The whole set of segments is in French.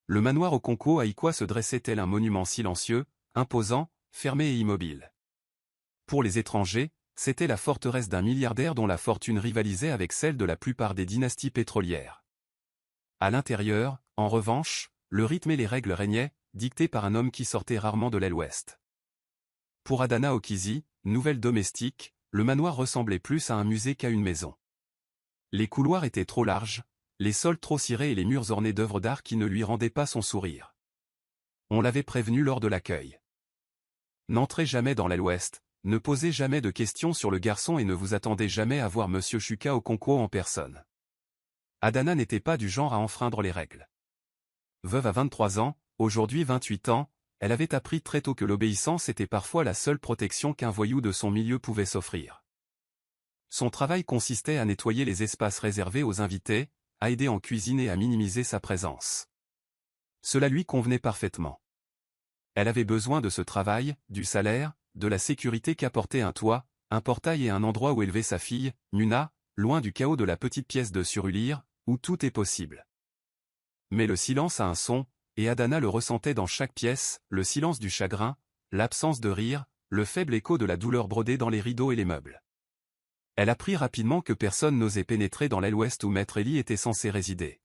le manoir Okonkwo Aikwa se dressait tel un monument silencieux, imposant, fermé et immobile. Pour les étrangers, c'était la forteresse d'un milliardaire dont la fortune rivalisait avec celle de la plupart des dynasties pétrolières. À l'intérieur, en revanche, le rythme et les règles régnaient, dictés par un homme qui sortait rarement de l'aile ouest. Pour Adana Okizi, nouvelle domestique, le manoir ressemblait plus à un musée qu'à une maison. Les couloirs étaient trop larges, les sols trop cirés et les murs ornés d'œuvres d'art qui ne lui rendaient pas son sourire. On l'avait prévenu lors de l'accueil. N'entrez jamais dans l'aile ouest, ne posez jamais de questions sur le garçon et ne vous attendez jamais à voir Monsieur Chuka Okonkwo en personne. Adana n'était pas du genre à enfreindre les règles. Veuve à 23 ans, aujourd'hui 28 ans, elle avait appris très tôt que l'obéissance était parfois la seule protection qu'un voyou de son milieu pouvait s'offrir. Son travail consistait à nettoyer les espaces réservés aux invités, à aider en cuisine et à minimiser sa présence. Cela lui convenait parfaitement. Elle avait besoin de ce travail, du salaire, de la sécurité qu'apportait un toit, un portail et un endroit où élever sa fille, Muna, loin du chaos de la petite pièce de Surulire, où tout est possible. Mais le silence a un son, et Adana le ressentait dans chaque pièce, le silence du chagrin, l'absence de rire, le faible écho de la douleur brodée dans les rideaux et les meubles. Elle apprit rapidement que personne n'osait pénétrer dans l'aile ouest où Maître Eli était censé résider.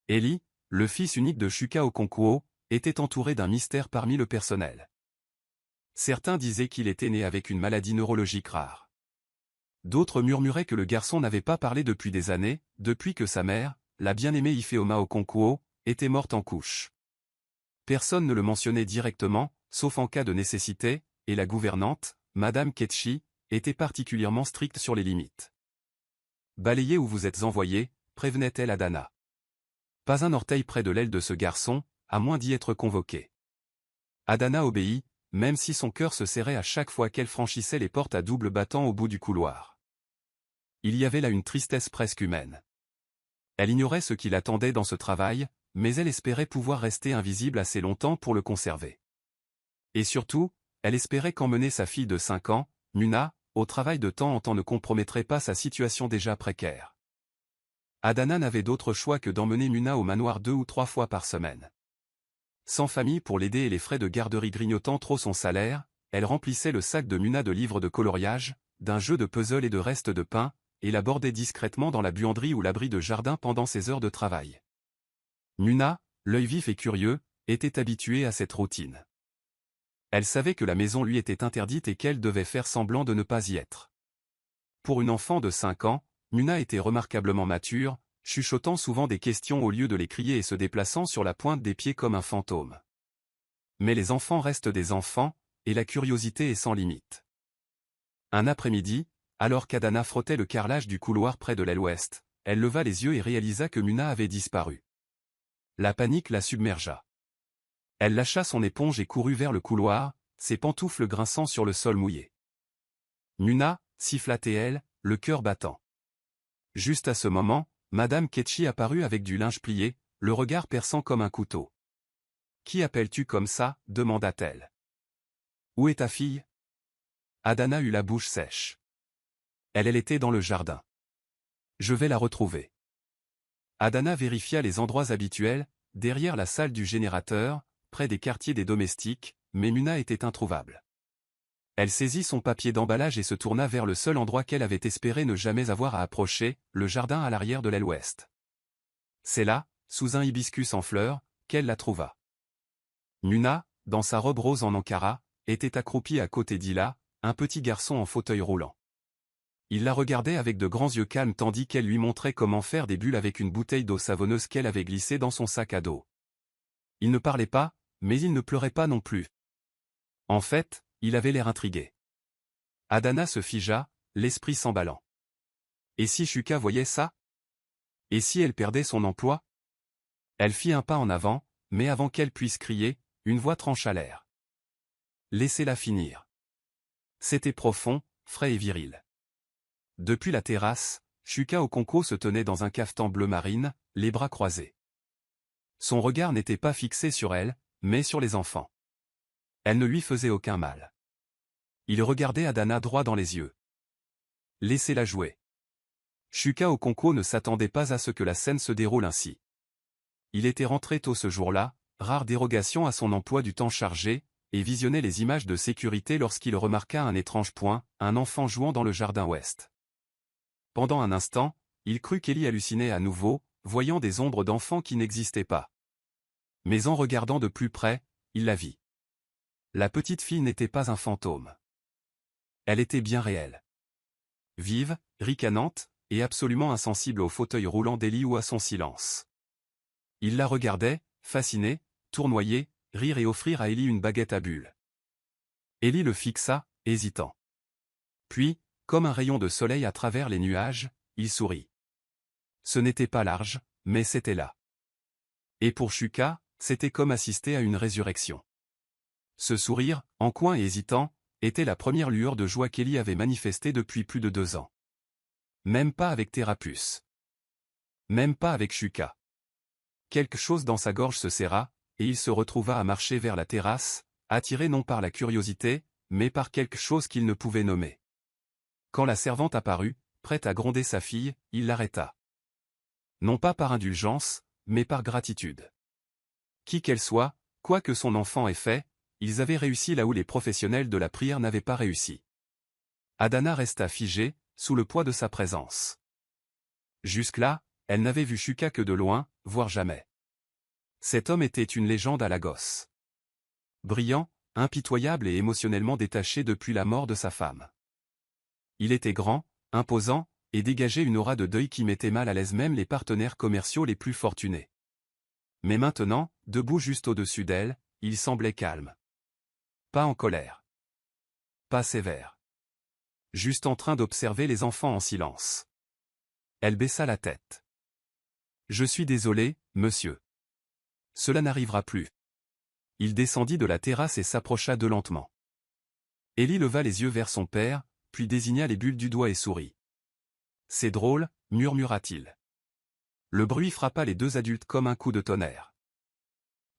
Eli, le fils unique de Chuka Okonkwo, était entouré d'un mystère parmi le personnel. Certains disaient qu'il était né avec une maladie neurologique rare. D'autres murmuraient que le garçon n'avait pas parlé depuis des années, depuis que sa mère, la bien-aimée Ifeoma Okonkwo, était morte en couche. Personne ne le mentionnait directement, sauf en cas de nécessité, et la gouvernante, Madame Ketchi, était particulièrement stricte sur les limites. « Balayez où vous êtes envoyé », prévenait-elle Adana. « Pas un orteil près de l'aile de ce garçon, à moins d'y être convoqué. » Adana obéit, même si son cœur se serrait à chaque fois qu'elle franchissait les portes à double battant au bout du couloir. Il y avait là une tristesse presque humaine. Elle ignorait ce qui l'attendait dans ce travail, mais elle espérait pouvoir rester invisible assez longtemps pour le conserver. Et surtout, elle espérait qu'emmener sa fille de 5 ans, Muna, au travail de temps en temps ne compromettrait pas sa situation déjà précaire. Adana n'avait d'autre choix que d'emmener Muna au manoir 2 ou 3 fois par semaine. Sans famille pour l'aider et les frais de garderie grignotant trop son salaire, elle remplissait le sac de Muna de livres de coloriage, d'un jeu de puzzle et de restes de pain, et la bordait discrètement dans la buanderie ou l'abri de jardin pendant ses heures de travail. Muna, l'œil vif et curieux, était habituée à cette routine. Elle savait que la maison lui était interdite et qu'elle devait faire semblant de ne pas y être. Pour une enfant de 5 ans, Muna était remarquablement mature, chuchotant souvent des questions au lieu de les crier et se déplaçant sur la pointe des pieds comme un fantôme. Mais les enfants restent des enfants, et la curiosité est sans limite. Un après-midi, alors qu'Adana frottait le carrelage du couloir près de l'aile ouest, elle leva les yeux et réalisa que Muna avait disparu. La panique la submergea. Elle lâcha son éponge et courut vers le couloir, ses pantoufles grinçant sur le sol mouillé. Muna, siffla-t-elle, le cœur battant. Juste à ce moment, Madame Ketchi apparut avec du linge plié, le regard perçant comme un couteau. « Qui appelles-tu comme ça » demanda-t-elle. « Où est ta fille » Adana eut la bouche sèche. Elle était dans le jardin. « Je vais la retrouver. » Adana vérifia les endroits habituels, derrière la salle du générateur, près des quartiers des domestiques, mais Muna était introuvable. Elle saisit son papier d'emballage et se tourna vers le seul endroit qu'elle avait espéré ne jamais avoir à approcher, le jardin à l'arrière de l'aile ouest. C'est là, sous un hibiscus en fleurs, qu'elle la trouva. Muna, dans sa robe rose en ankara, était accroupie à côté d'Ila, un petit garçon en fauteuil roulant. Il la regardait avec de grands yeux calmes tandis qu'elle lui montrait comment faire des bulles avec une bouteille d'eau savonneuse qu'elle avait glissée dans son sac à dos. Il ne parlait pas, mais il ne pleurait pas non plus. En fait, il avait l'air intrigué. Adana se figea, l'esprit s'emballant. Et si Chuka voyait ça? Et si elle perdait son emploi? Elle fit un pas en avant, mais avant qu'elle puisse crier, une voix trancha l'air. Laissez-la finir. C'était profond, frais et viril. Depuis la terrasse, Chuka Okonkwo se tenait dans un cafetan bleu marine, les bras croisés. Son regard n'était pas fixé sur elle, mais sur les enfants. Elle ne lui faisait aucun mal. Il regardait Adana droit dans les yeux. Laissez-la jouer. Chuka Okonkwo ne s'attendait pas à ce que la scène se déroule ainsi. il était rentré tôt ce jour-là, rare dérogation à son emploi du temps chargé, et visionnait les images de sécurité lorsqu'il remarqua un étrange point, un enfant jouant dans le jardin ouest. Pendant un instant, il crut qu'Ellie hallucinait à nouveau, voyant des ombres d'enfants qui n'existaient pas. Mais en regardant de plus près, il la vit. La petite fille n'était pas un fantôme. Elle était bien réelle. Vive, ricanante, et absolument insensible au fauteuil roulant d'Ellie ou à son silence. Il la regardait, fasciné, tournoyer, rire et offrir à Ellie une baguette à bulles. Ellie le fixa, hésitant. Puis, comme un rayon de soleil à travers les nuages, il sourit. Ce n'était pas large, mais c'était là. Et pour Shuka, c'était comme assister à une résurrection. Ce sourire, en coin et hésitant, était la première lueur de joie qu'Ellie avait manifestée depuis plus de 2 ans. Même pas avec Thérapus. Même pas avec Shuka. Quelque chose dans sa gorge se serra, et il se retrouva à marcher vers la terrasse, attiré non par la curiosité, mais par quelque chose qu'il ne pouvait nommer. Quand la servante apparut, prête à gronder sa fille, il l'arrêta. Non pas par indulgence, mais par gratitude. Qui qu'elle soit, quoi que son enfant ait fait, ils avaient réussi là où les professionnels de la prière n'avaient pas réussi. Adana resta figée, sous le poids de sa présence. Jusque-là, elle n'avait vu Shuka que de loin, voire jamais. Cet homme était une légende à Lagos. Brillant, impitoyable et émotionnellement détaché depuis la mort de sa femme. Il était grand, imposant, et dégageait une aura de deuil qui mettait mal à l'aise même les partenaires commerciaux les plus fortunés. Mais maintenant, debout juste au-dessus d'elle, il semblait calme. Pas en colère. Pas sévère. Juste en train d'observer les enfants en silence. Elle baissa la tête. « Je suis désolé, monsieur. Cela n'arrivera plus. » Il descendit de la terrasse et s'approcha d'eux lentement. Ellie leva les yeux vers son père, puis désigna les bulles du doigt et sourit. « C'est drôle, murmura-t-il. » Le bruit frappa les 2 adultes comme un coup de tonnerre.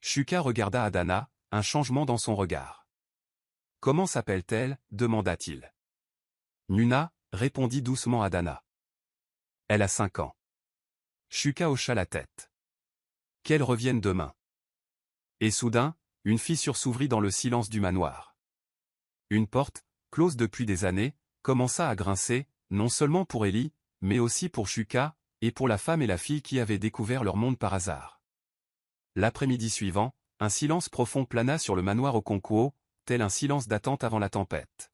Shuka regarda Adana, un changement dans son regard. « Comment s'appelle-t-elle » demanda-t-il. « Nuna » répondit doucement Adana. « Elle a 5 ans. » Shuka hocha la tête. « Qu'elle revienne demain. » Et soudain, une fissure s'ouvrit dans le silence du manoir. Une porte, close depuis des années, commença à grincer, non seulement pour Ellie, mais aussi pour Shuka, et pour la femme et la fille qui avaient découvert leur monde par hasard. L'après-midi suivant, un silence profond plana sur le manoir Okonkwo, tel un silence d'attente avant la tempête.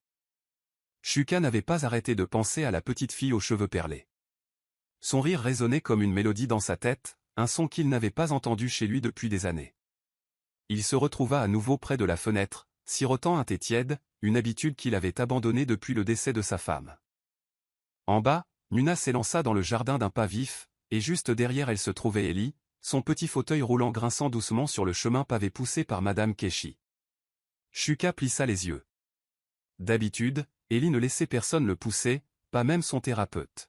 Shuka n'avait pas arrêté de penser à la petite fille aux cheveux perlés. Son rire résonnait comme une mélodie dans sa tête, un son qu'il n'avait pas entendu chez lui depuis des années. Il se retrouva à nouveau près de la fenêtre, sirotant un thé tiède, une habitude qu'il avait abandonnée depuis le décès de sa femme. En bas, Nuna s'élança dans le jardin d'un pas vif, et juste derrière elle se trouvait Ellie, son petit fauteuil roulant grinçant doucement sur le chemin pavé poussé par Madame Keshi. Shuka plissa les yeux. D'habitude, Ellie ne laissait personne le pousser, pas même son thérapeute.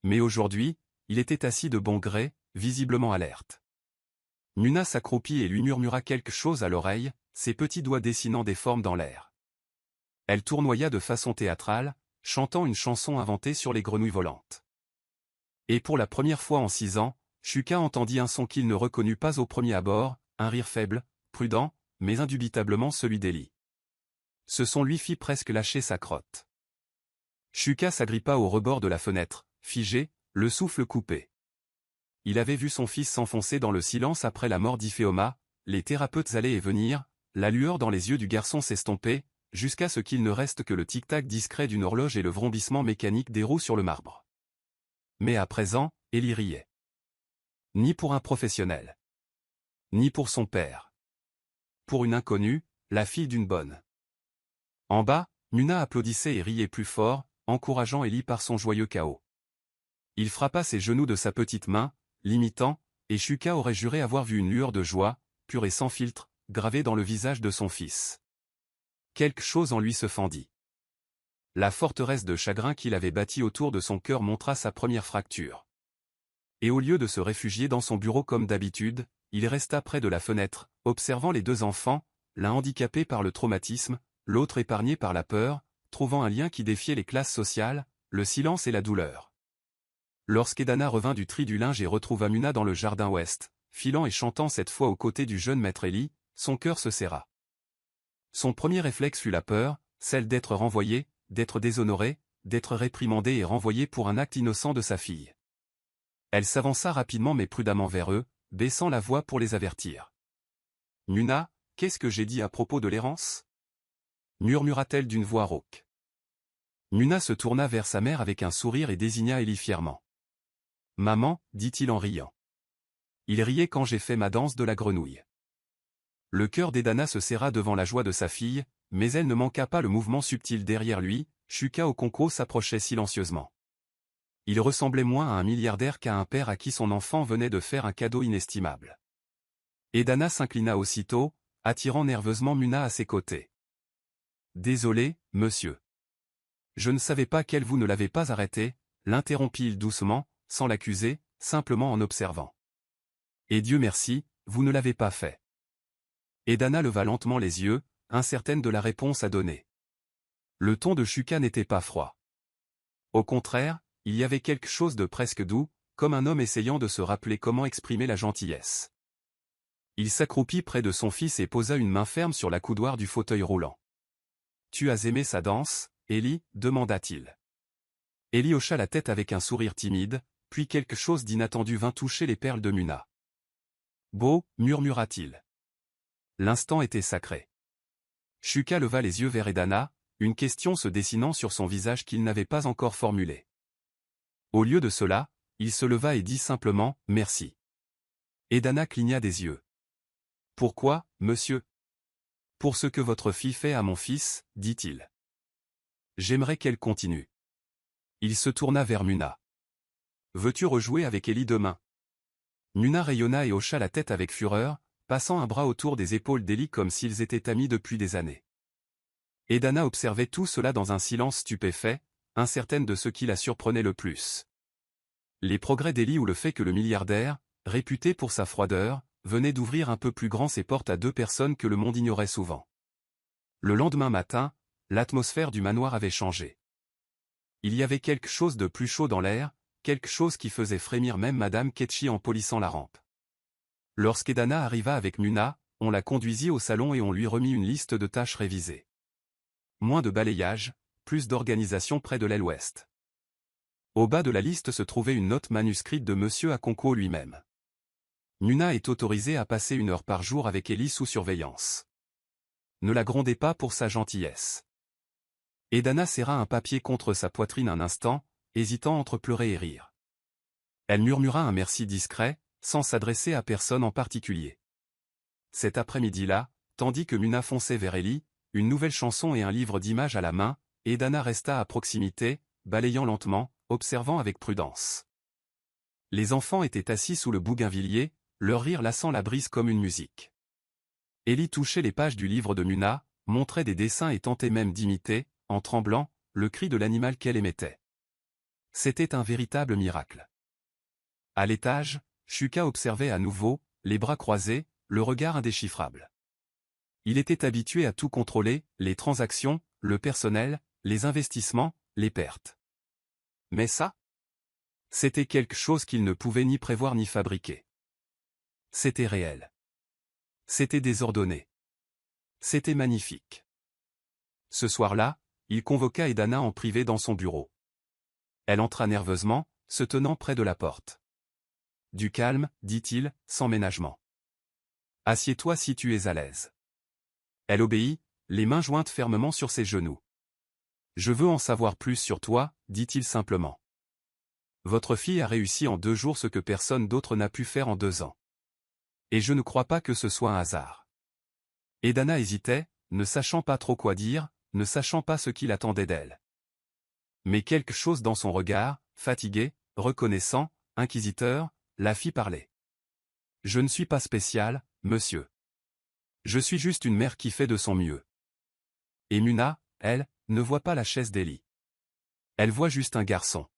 Mais aujourd'hui, il était assis de bon gré, visiblement alerte. Nuna s'accroupit et lui murmura quelque chose à l'oreille, ses petits doigts dessinant des formes dans l'air. Elle tournoya de façon théâtrale, chantant une chanson inventée sur les grenouilles volantes. Et pour la première fois en 6 ans, Shuka entendit un son qu'il ne reconnut pas au premier abord, un rire faible, prudent, mais indubitablement celui d'Ellie. Ce son lui fit presque lâcher sa crotte. Shuka s'agrippa au rebord de la fenêtre, figé, le souffle coupé. Il avait vu son fils s'enfoncer dans le silence après la mort d'Iphéoma, les thérapeutes allaient et venir, la lueur dans les yeux du garçon s'estompait, jusqu'à ce qu'il ne reste que le tic-tac discret d'une horloge et le vrombissement mécanique des roues sur le marbre. Mais à présent, Ellie riait. Ni pour un professionnel. Ni pour son père. Pour une inconnue, la fille d'une bonne. En bas, Nuna applaudissait et riait plus fort, encourageant Ellie par son joyeux chaos. Il frappa ses genoux de sa petite main, l'imitant, et Shuka aurait juré avoir vu une lueur de joie, pure et sans filtre, gravée dans le visage de son fils. Quelque chose en lui se fendit. La forteresse de chagrin qu'il avait bâtie autour de son cœur montra sa première fracture. Et au lieu de se réfugier dans son bureau comme d'habitude, il resta près de la fenêtre, observant les 2 enfants, l'un handicapé par le traumatisme, l'autre épargné par la peur, trouvant un lien qui défiait les classes sociales, le silence et la douleur. Lorsqu'Edana revint du tri du linge et retrouva Nuna dans le jardin ouest, filant et chantant cette fois aux côtés du jeune maître Élie, son cœur se serra. Son premier réflexe fut la peur, celle d'être renvoyé, d'être déshonoré, d'être réprimandé et renvoyé pour un acte innocent de sa fille. Elle s'avança rapidement mais prudemment vers eux, baissant la voix pour les avertir. « Nuna, qu'est-ce que j'ai dit à propos de l'errance » murmura-t-elle d'une voix rauque. Nuna se tourna vers sa mère avec un sourire et désigna Élie fièrement. « Maman, dit-il en riant. Il riait quand j'ai fait ma danse de la grenouille. » Le cœur d'Edana se serra devant la joie de sa fille, mais elle ne manqua pas le mouvement subtil derrière lui, Shuka Okonkwo s'approchait silencieusement. Il ressemblait moins à un milliardaire qu'à un père à qui son enfant venait de faire un cadeau inestimable. Edana s'inclina aussitôt, attirant nerveusement Muna à ses côtés. « Désolé, monsieur. Je ne savais pas qu'elle vous ne l'avez pas arrêté, l'interrompit-il doucement, sans l'accuser, simplement en observant. Et Dieu merci, vous ne l'avez pas fait. Edana leva lentement les yeux, incertaine de la réponse à donner. Le ton de Shuka n'était pas froid. Au contraire, il y avait quelque chose de presque doux, comme un homme essayant de se rappeler comment exprimer la gentillesse. Il s'accroupit près de son fils et posa une main ferme sur la coudoir du fauteuil roulant. « Tu as aimé sa danse, Élie » demanda-t-il. Élie hocha la tête avec un sourire timide, puis quelque chose d'inattendu vint toucher les perles de Muna. « Beau, murmura-t-il. L'instant était sacré. Shuka leva les yeux vers Edana, une question se dessinant sur son visage qu'il n'avait pas encore formulée. Au lieu de cela, il se leva et dit simplement « Merci ». Edana cligna des yeux. « Pourquoi, monsieur ?»« Pour ce que votre fille fait à mon fils, dit-il. J'aimerais qu'elle continue. » Il se tourna vers Muna. « Veux-tu rejouer avec Élie demain ?» Muna rayonna et hocha la tête avec fureur, passant un bras autour des épaules d'Élie comme s'ils étaient amis depuis des années. Edana observait tout cela dans un silence stupéfait, incertaine de ce qui la surprenait le plus. Les progrès d'Élie ou le fait que le milliardaire, réputé pour sa froideur, venait d'ouvrir un peu plus grand ses portes à deux personnes que le monde ignorait souvent. Le lendemain matin, l'atmosphère du manoir avait changé. Il y avait quelque chose de plus chaud dans l'air, quelque chose qui faisait frémir même Madame Ketchi en polissant la rampe. Lorsqu'Edana arriva avec Muna, on la conduisit au salon et on lui remit une liste de tâches révisées. Moins de balayage, plus d'organisation près de l'aile ouest. Au bas de la liste se trouvait une note manuscrite de Monsieur Okonkwo lui-même. Muna est autorisée à passer 1 heure par jour avec Élie sous surveillance. Ne la grondez pas pour sa gentillesse. Edana serra un papier contre sa poitrine un instant, hésitant entre pleurer et rire. Elle murmura un merci discret, sans s'adresser à personne en particulier. Cet après-midi-là, tandis que Muna fonçait vers Élie, une nouvelle chanson et un livre d'images à la main, Edana resta à proximité, balayant lentement, observant avec prudence. Les enfants étaient assis sous le bougainvillier, leur rire lassant la brise comme une musique. Élie touchait les pages du livre de Muna, montrait des dessins et tentait même d'imiter, en tremblant, le cri de l'animal qu'elle émettait. C'était un véritable miracle. À l'étage, Shuka observait à nouveau, les bras croisés, le regard indéchiffrable. Il était habitué à tout contrôler, les transactions, le personnel, les investissements, les pertes. Mais ça? C'était quelque chose qu'il ne pouvait ni prévoir ni fabriquer. C'était réel. C'était désordonné. C'était magnifique. Ce soir-là, il convoqua Edana en privé dans son bureau. Elle entra nerveusement, se tenant près de la porte. « Du calme, dit-il, sans ménagement. Assieds-toi si tu es à l'aise. » Elle obéit, les mains jointes fermement sur ses genoux. « Je veux en savoir plus sur toi, dit-il simplement. Votre fille a réussi en 2 jours ce que personne d'autre n'a pu faire en 2 ans. Et je ne crois pas que ce soit un hasard. » Edana hésitait, ne sachant pas trop quoi dire, ne sachant pas ce qu'il attendait d'elle. Mais quelque chose dans son regard, fatigué, reconnaissant, inquisiteur, la fit parler. « Je ne suis pas spécial, monsieur. Je suis juste une mère qui fait de son mieux. » Et Muna, elle, ne voit pas la chaise d'Élie. Elle voit juste un garçon.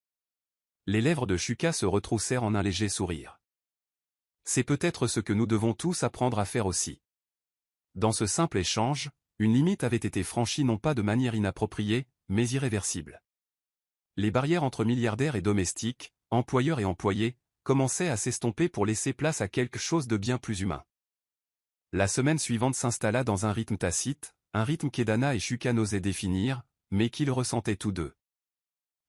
Les lèvres de Shuka se retroussèrent en un léger sourire. C'est peut-être ce que nous devons tous apprendre à faire aussi. Dans ce simple échange, une limite avait été franchie non pas de manière inappropriée, mais irréversible. Les barrières entre milliardaires et domestiques, employeurs et employés, commençait à s'estomper pour laisser place à quelque chose de bien plus humain. La semaine suivante s'installa dans un rythme tacite, un rythme qu'Edana et Shuka n'osaient définir, mais qu'ils ressentaient tous deux.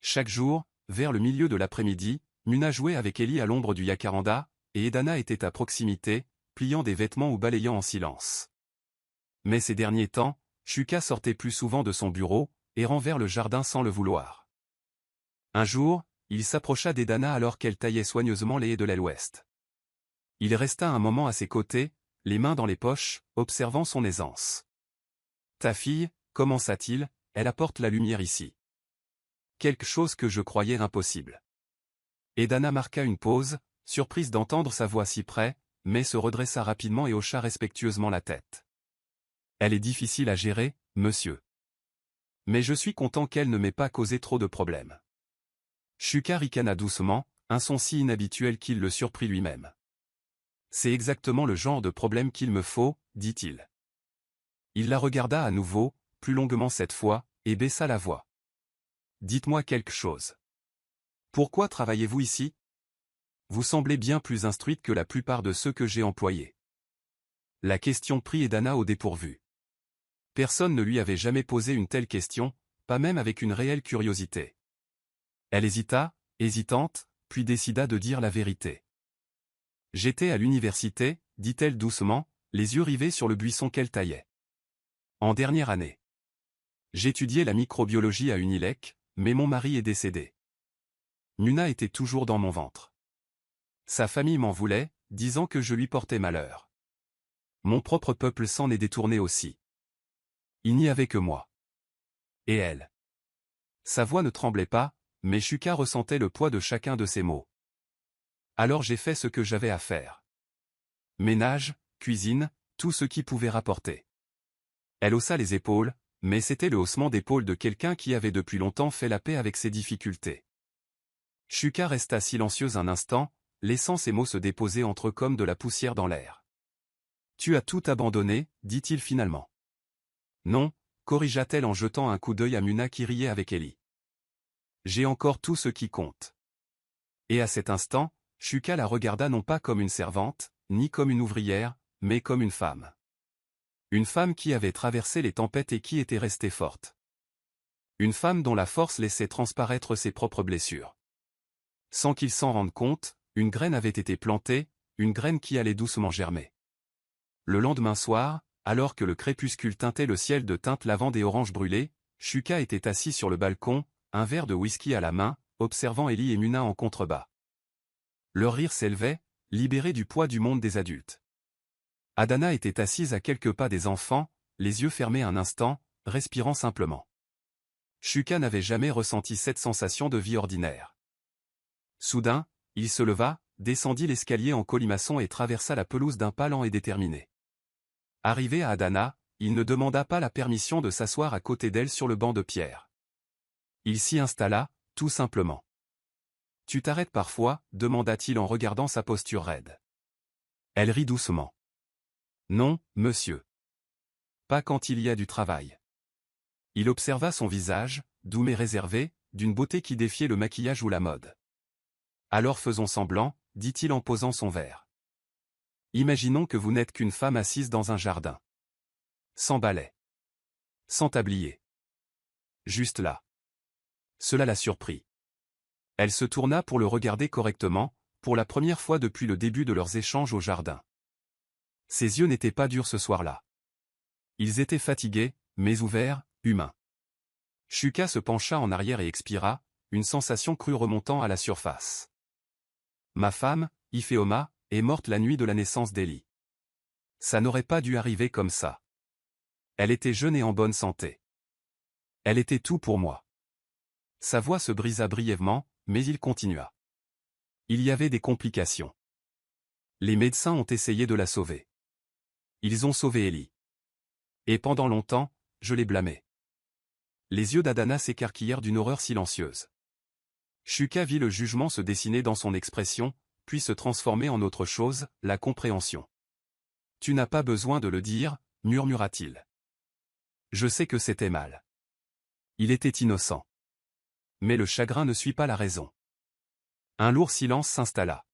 Chaque jour, vers le milieu de l'après-midi, Muna jouait avec Ellie à l'ombre du jacaranda, et Edana était à proximité, pliant des vêtements ou balayant en silence. Mais ces derniers temps, Shuka sortait plus souvent de son bureau, errant vers le jardin sans le vouloir. Un jour, il s'approcha d'Edana alors qu'elle taillait soigneusement les haies de l'aile ouest. Il resta un moment à ses côtés, les mains dans les poches, observant son aisance. « Ta fille, commença-t-il, elle apporte la lumière ici. Quelque chose que je croyais impossible. » Edana marqua une pause, surprise d'entendre sa voix si près, mais se redressa rapidement et hocha respectueusement la tête. « Elle est difficile à gérer, monsieur. Mais je suis content qu'elle ne m'ait pas causé trop de problèmes. » Shuka ricana doucement, un son si inhabituel qu'il le surprit lui-même. « C'est exactement le genre de problème qu'il me faut, dit-il. » Il la regarda à nouveau, plus longuement cette fois, et baissa la voix. « Dites-moi quelque chose. Pourquoi travaillez-vous ici? Vous semblez bien plus instruite que la plupart de ceux que j'ai employés. » La question prit Edana au dépourvu. Personne ne lui avait jamais posé une telle question, pas même avec une réelle curiosité. Elle hésita, hésitante, puis décida de dire la vérité. « J'étais à l'université, dit-elle doucement, les yeux rivés sur le buisson qu'elle taillait. En dernière année. J'étudiais la microbiologie à Unilec, mais mon mari est décédé. Muna était toujours dans mon ventre. Sa famille m'en voulait, disant que je lui portais malheur. Mon propre peuple s'en est détourné aussi. Il n'y avait que moi. Et elle. » Sa voix ne tremblait pas, mais Shuka ressentait le poids de chacun de ses mots. « Alors j'ai fait ce que j'avais à faire. Ménage, cuisine, tout ce qui pouvait rapporter. » Elle haussa les épaules, mais c'était le haussement d'épaules de quelqu'un qui avait depuis longtemps fait la paix avec ses difficultés. Shuka resta silencieuse un instant, laissant ses mots se déposer entre eux comme de la poussière dans l'air. « Tu as tout abandonné, dit-il finalement. »« Non, » corrigea-t-elle en jetant un coup d'œil à Muna qui riait avec Ellie. « J'ai encore tout ce qui compte. » Et à cet instant, Shuka la regarda non pas comme une servante, ni comme une ouvrière, mais comme une femme. Une femme qui avait traversé les tempêtes et qui était restée forte. Une femme dont la force laissait transparaître ses propres blessures. Sans qu'il s'en rende compte, une graine avait été plantée, une graine qui allait doucement germer. Le lendemain soir, alors que le crépuscule teintait le ciel de teintes lavande et orange brûlées, Shuka était assis sur le balcon, un verre de whisky à la main, observant Ellie et Muna en contrebas. Leur rire s'élevait, libéré du poids du monde des adultes. Adana était assise à quelques pas des enfants, les yeux fermés un instant, respirant simplement. Shuka n'avait jamais ressenti cette sensation de vie ordinaire. Soudain, il se leva, descendit l'escalier en colimaçon et traversa la pelouse d'un pas lent et déterminé. Arrivé à Adana, il ne demanda pas la permission de s'asseoir à côté d'elle sur le banc de pierre. Il s'y installa, tout simplement. « Tu t'arrêtes parfois ?» demanda-t-il en regardant sa posture raide. Elle rit doucement. « Non, monsieur. Pas quand il y a du travail. » Il observa son visage, doux mais réservé, d'une beauté qui défiait le maquillage ou la mode. « Alors faisons semblant, » dit-il en posant son verre. « Imaginons que vous n'êtes qu'une femme assise dans un jardin. Sans balai. Sans tablier. Juste là. » Cela la surprit. Elle se tourna pour le regarder correctement, pour la première fois depuis le début de leurs échanges au jardin. Ses yeux n'étaient pas durs ce soir-là. Ils étaient fatigués, mais ouverts, humains. Shuka se pencha en arrière et expira, une sensation crue remontant à la surface. « Ma femme, Ifeoma, est morte la nuit de la naissance d'Ellie. Ça n'aurait pas dû arriver comme ça. Elle était jeune et en bonne santé. Elle était tout pour moi. » Sa voix se brisa brièvement, mais il continua. « Il y avait des complications. Les médecins ont essayé de la sauver. Ils ont sauvé Ellie. Et pendant longtemps, je l'ai blâmée. » Les yeux d'Adana s'écarquillèrent d'une horreur silencieuse. Shuka vit le jugement se dessiner dans son expression, puis se transformer en autre chose, la compréhension. « Tu n'as pas besoin de le dire, » murmura-t-il. « Je sais que c'était mal. » Il était innocent. Mais le chagrin ne suit pas la raison. Un lourd silence s'installa.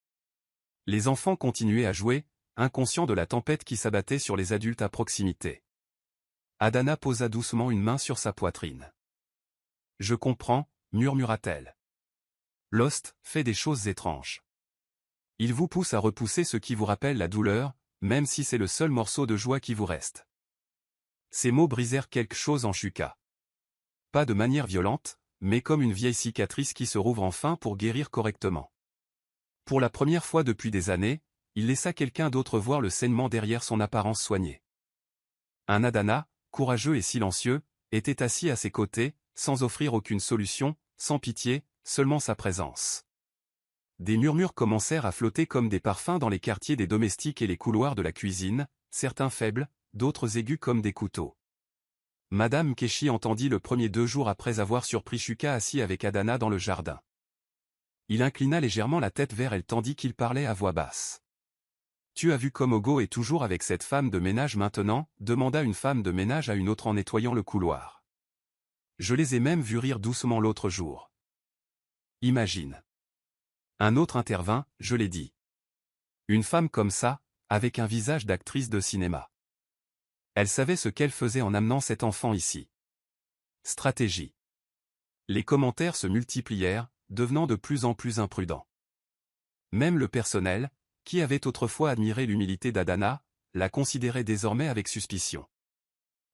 Les enfants continuaient à jouer, inconscients de la tempête qui s'abattait sur les adultes à proximité. Adana posa doucement une main sur sa poitrine. « Je comprends », murmura-t-elle. « Lost fait des choses étranges. Il vous pousse à repousser ce qui vous rappelle la douleur, même si c'est le seul morceau de joie qui vous reste. » Ces mots brisèrent quelque chose en Shuka. Pas de manière violente, mais comme une vieille cicatrice qui se rouvre enfin pour guérir correctement. Pour la première fois depuis des années, il laissa quelqu'un d'autre voir le saignement derrière son apparence soignée. Un Adana, courageux et silencieux, était assis à ses côtés, sans offrir aucune solution, sans pitié, seulement sa présence. Des murmures commencèrent à flotter comme des parfums dans les quartiers des domestiques et les couloirs de la cuisine, certains faibles, d'autres aigus comme des couteaux. Madame Keshi entendit le premier 2 jours après avoir surpris Shuka assis avec Adana dans le jardin. Il inclina légèrement la tête vers elle tandis qu'il parlait à voix basse. « Tu as vu comme Ogo est toujours avec cette femme de ménage maintenant » demanda une femme de ménage à une autre en nettoyant le couloir. « Je les ai même vus rire doucement l'autre jour. » Imagine. Un autre intervint, « Je l'ai dit. Une femme comme ça, avec un visage d'actrice de cinéma. Elle savait ce qu'elle faisait en amenant cet enfant ici. » Stratégie. Les commentaires se multiplièrent, devenant de plus en plus imprudents. Même le personnel, qui avait autrefois admiré l'humilité d'Adana, la considérait désormais avec suspicion.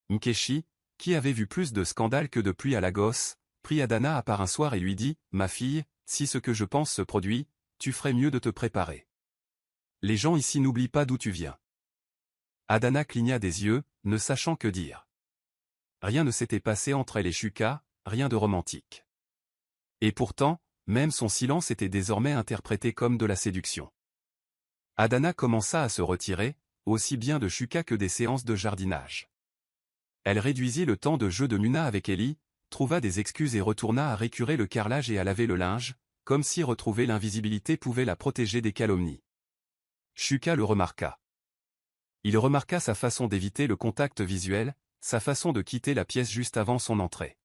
Nkechi, qui avait vu plus de scandales que de pluie à Lagos, prit Adana à part un soir et lui dit « Ma fille, si ce que je pense se produit, tu ferais mieux de te préparer. Les gens ici n'oublient pas d'où tu viens. » Adana cligna des yeux, ne sachant que dire. Rien ne s'était passé entre elle et Shuka, rien de romantique. Et pourtant, même son silence était désormais interprété comme de la séduction. Adana commença à se retirer, aussi bien de Shuka que des séances de jardinage. Elle réduisit le temps de jeu de Muna avec Ellie, trouva des excuses et retourna à récurer le carrelage et à laver le linge, comme si retrouver l'invisibilité pouvait la protéger des calomnies. Shuka le remarqua. Il remarqua sa façon d'éviter le contact visuel, sa façon de quitter la pièce juste avant son entrée.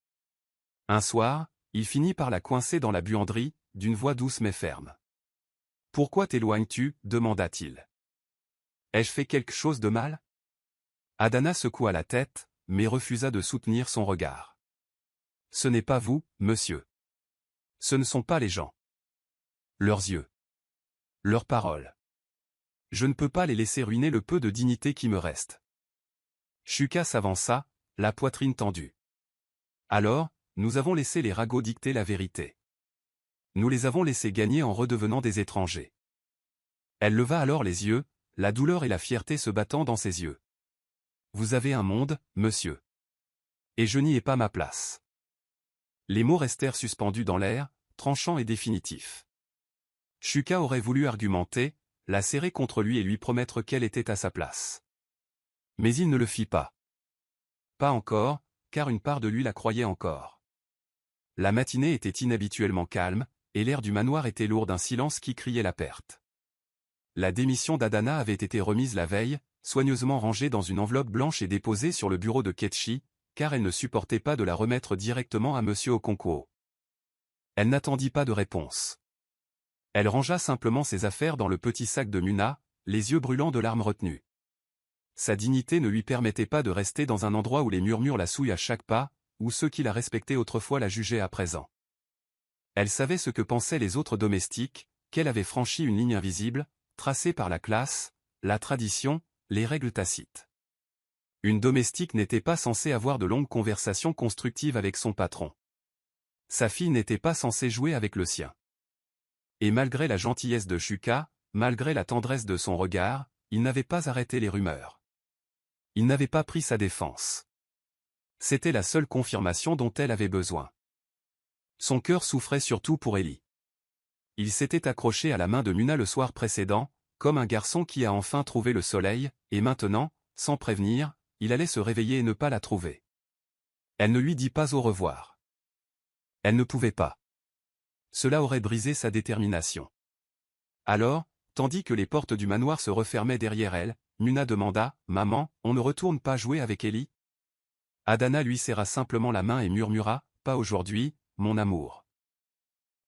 Un soir, il finit par la coincer dans la buanderie, d'une voix douce mais ferme. « Pourquoi t'éloignes-tu » demanda-t-il. « Ai-je fait quelque chose de mal ?» Adana secoua la tête, mais refusa de soutenir son regard. « Ce n'est pas vous, monsieur. Ce ne sont pas les gens. Leurs yeux. Leurs paroles. Je ne peux pas les laisser ruiner le peu de dignité qui me reste. » Shuka s'avança, la poitrine tendue. « Alors, nous avons laissé les ragots dicter la vérité. Nous les avons laissés gagner en redevenant des étrangers. » Elle leva alors les yeux, la douleur et la fierté se battant dans ses yeux. « Vous avez un monde, monsieur. Et je n'y ai pas ma place. » Les mots restèrent suspendus dans l'air, tranchants et définitifs. Shuka aurait voulu argumenter, la serrer contre lui et lui promettre qu'elle était à sa place. Mais il ne le fit pas. Pas encore, car une part de lui la croyait encore. La matinée était inhabituellement calme, et l'air du manoir était lourd d'un silence qui criait la perte. La démission d'Adana avait été remise la veille, soigneusement rangée dans une enveloppe blanche et déposée sur le bureau de Ketchi, car elle ne supportait pas de la remettre directement à M. Okonkwo. Elle n'attendit pas de réponse. Elle rangea simplement ses affaires dans le petit sac de Muna, les yeux brûlants de larmes retenues. Sa dignité ne lui permettait pas de rester dans un endroit où les murmures la souillent à chaque pas, où ceux qui la respectaient autrefois la jugeaient à présent. Elle savait ce que pensaient les autres domestiques, qu'elle avait franchi une ligne invisible, tracée par la classe, la tradition, les règles tacites. Une domestique n'était pas censée avoir de longues conversations constructives avec son patron. Sa fille n'était pas censée jouer avec le sien. Et malgré la gentillesse de Shuka, malgré la tendresse de son regard, il n'avait pas arrêté les rumeurs. Il n'avait pas pris sa défense. C'était la seule confirmation dont elle avait besoin. Son cœur souffrait surtout pour Ellie. Il s'était accroché à la main de Muna le soir précédent, comme un garçon qui a enfin trouvé le soleil, et maintenant, sans prévenir, il allait se réveiller et ne pas la trouver. Elle ne lui dit pas au revoir. Elle ne pouvait pas. Cela aurait brisé sa détermination. Alors, tandis que les portes du manoir se refermaient derrière elle, Muna demanda « Maman, on ne retourne pas jouer avec Ellie ?» Adana lui serra simplement la main et murmura « Pas aujourd'hui, mon amour. »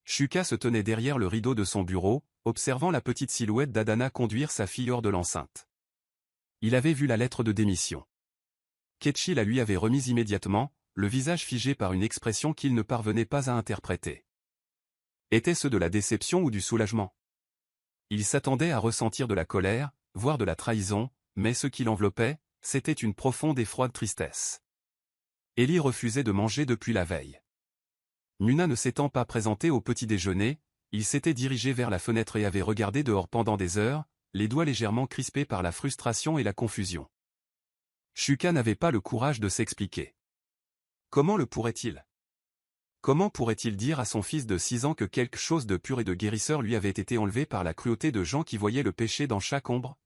Shuka se tenait derrière le rideau de son bureau, observant la petite silhouette d'Adana conduire sa fille hors de l'enceinte. Il avait vu la lettre de démission. Ketchi la lui avait remise immédiatement, le visage figé par une expression qu'il ne parvenait pas à interpréter. Était-ce de la déception ou du soulagement? Il s'attendait à ressentir de la colère, voire de la trahison, mais ce qui l'enveloppait, c'était une profonde et froide tristesse. Ellie refusait de manger depuis la veille. Nuna ne s'étant pas présentée au petit déjeuner, il s'était dirigé vers la fenêtre et avait regardé dehors pendant des heures, les doigts légèrement crispés par la frustration et la confusion. Shuka n'avait pas le courage de s'expliquer. Comment le pourrait-il? Comment pourrait-il dire à son fils de 6 ans que quelque chose de pur et de guérisseur lui avait été enlevé par la cruauté de gens qui voyaient le péché dans chaque ombre?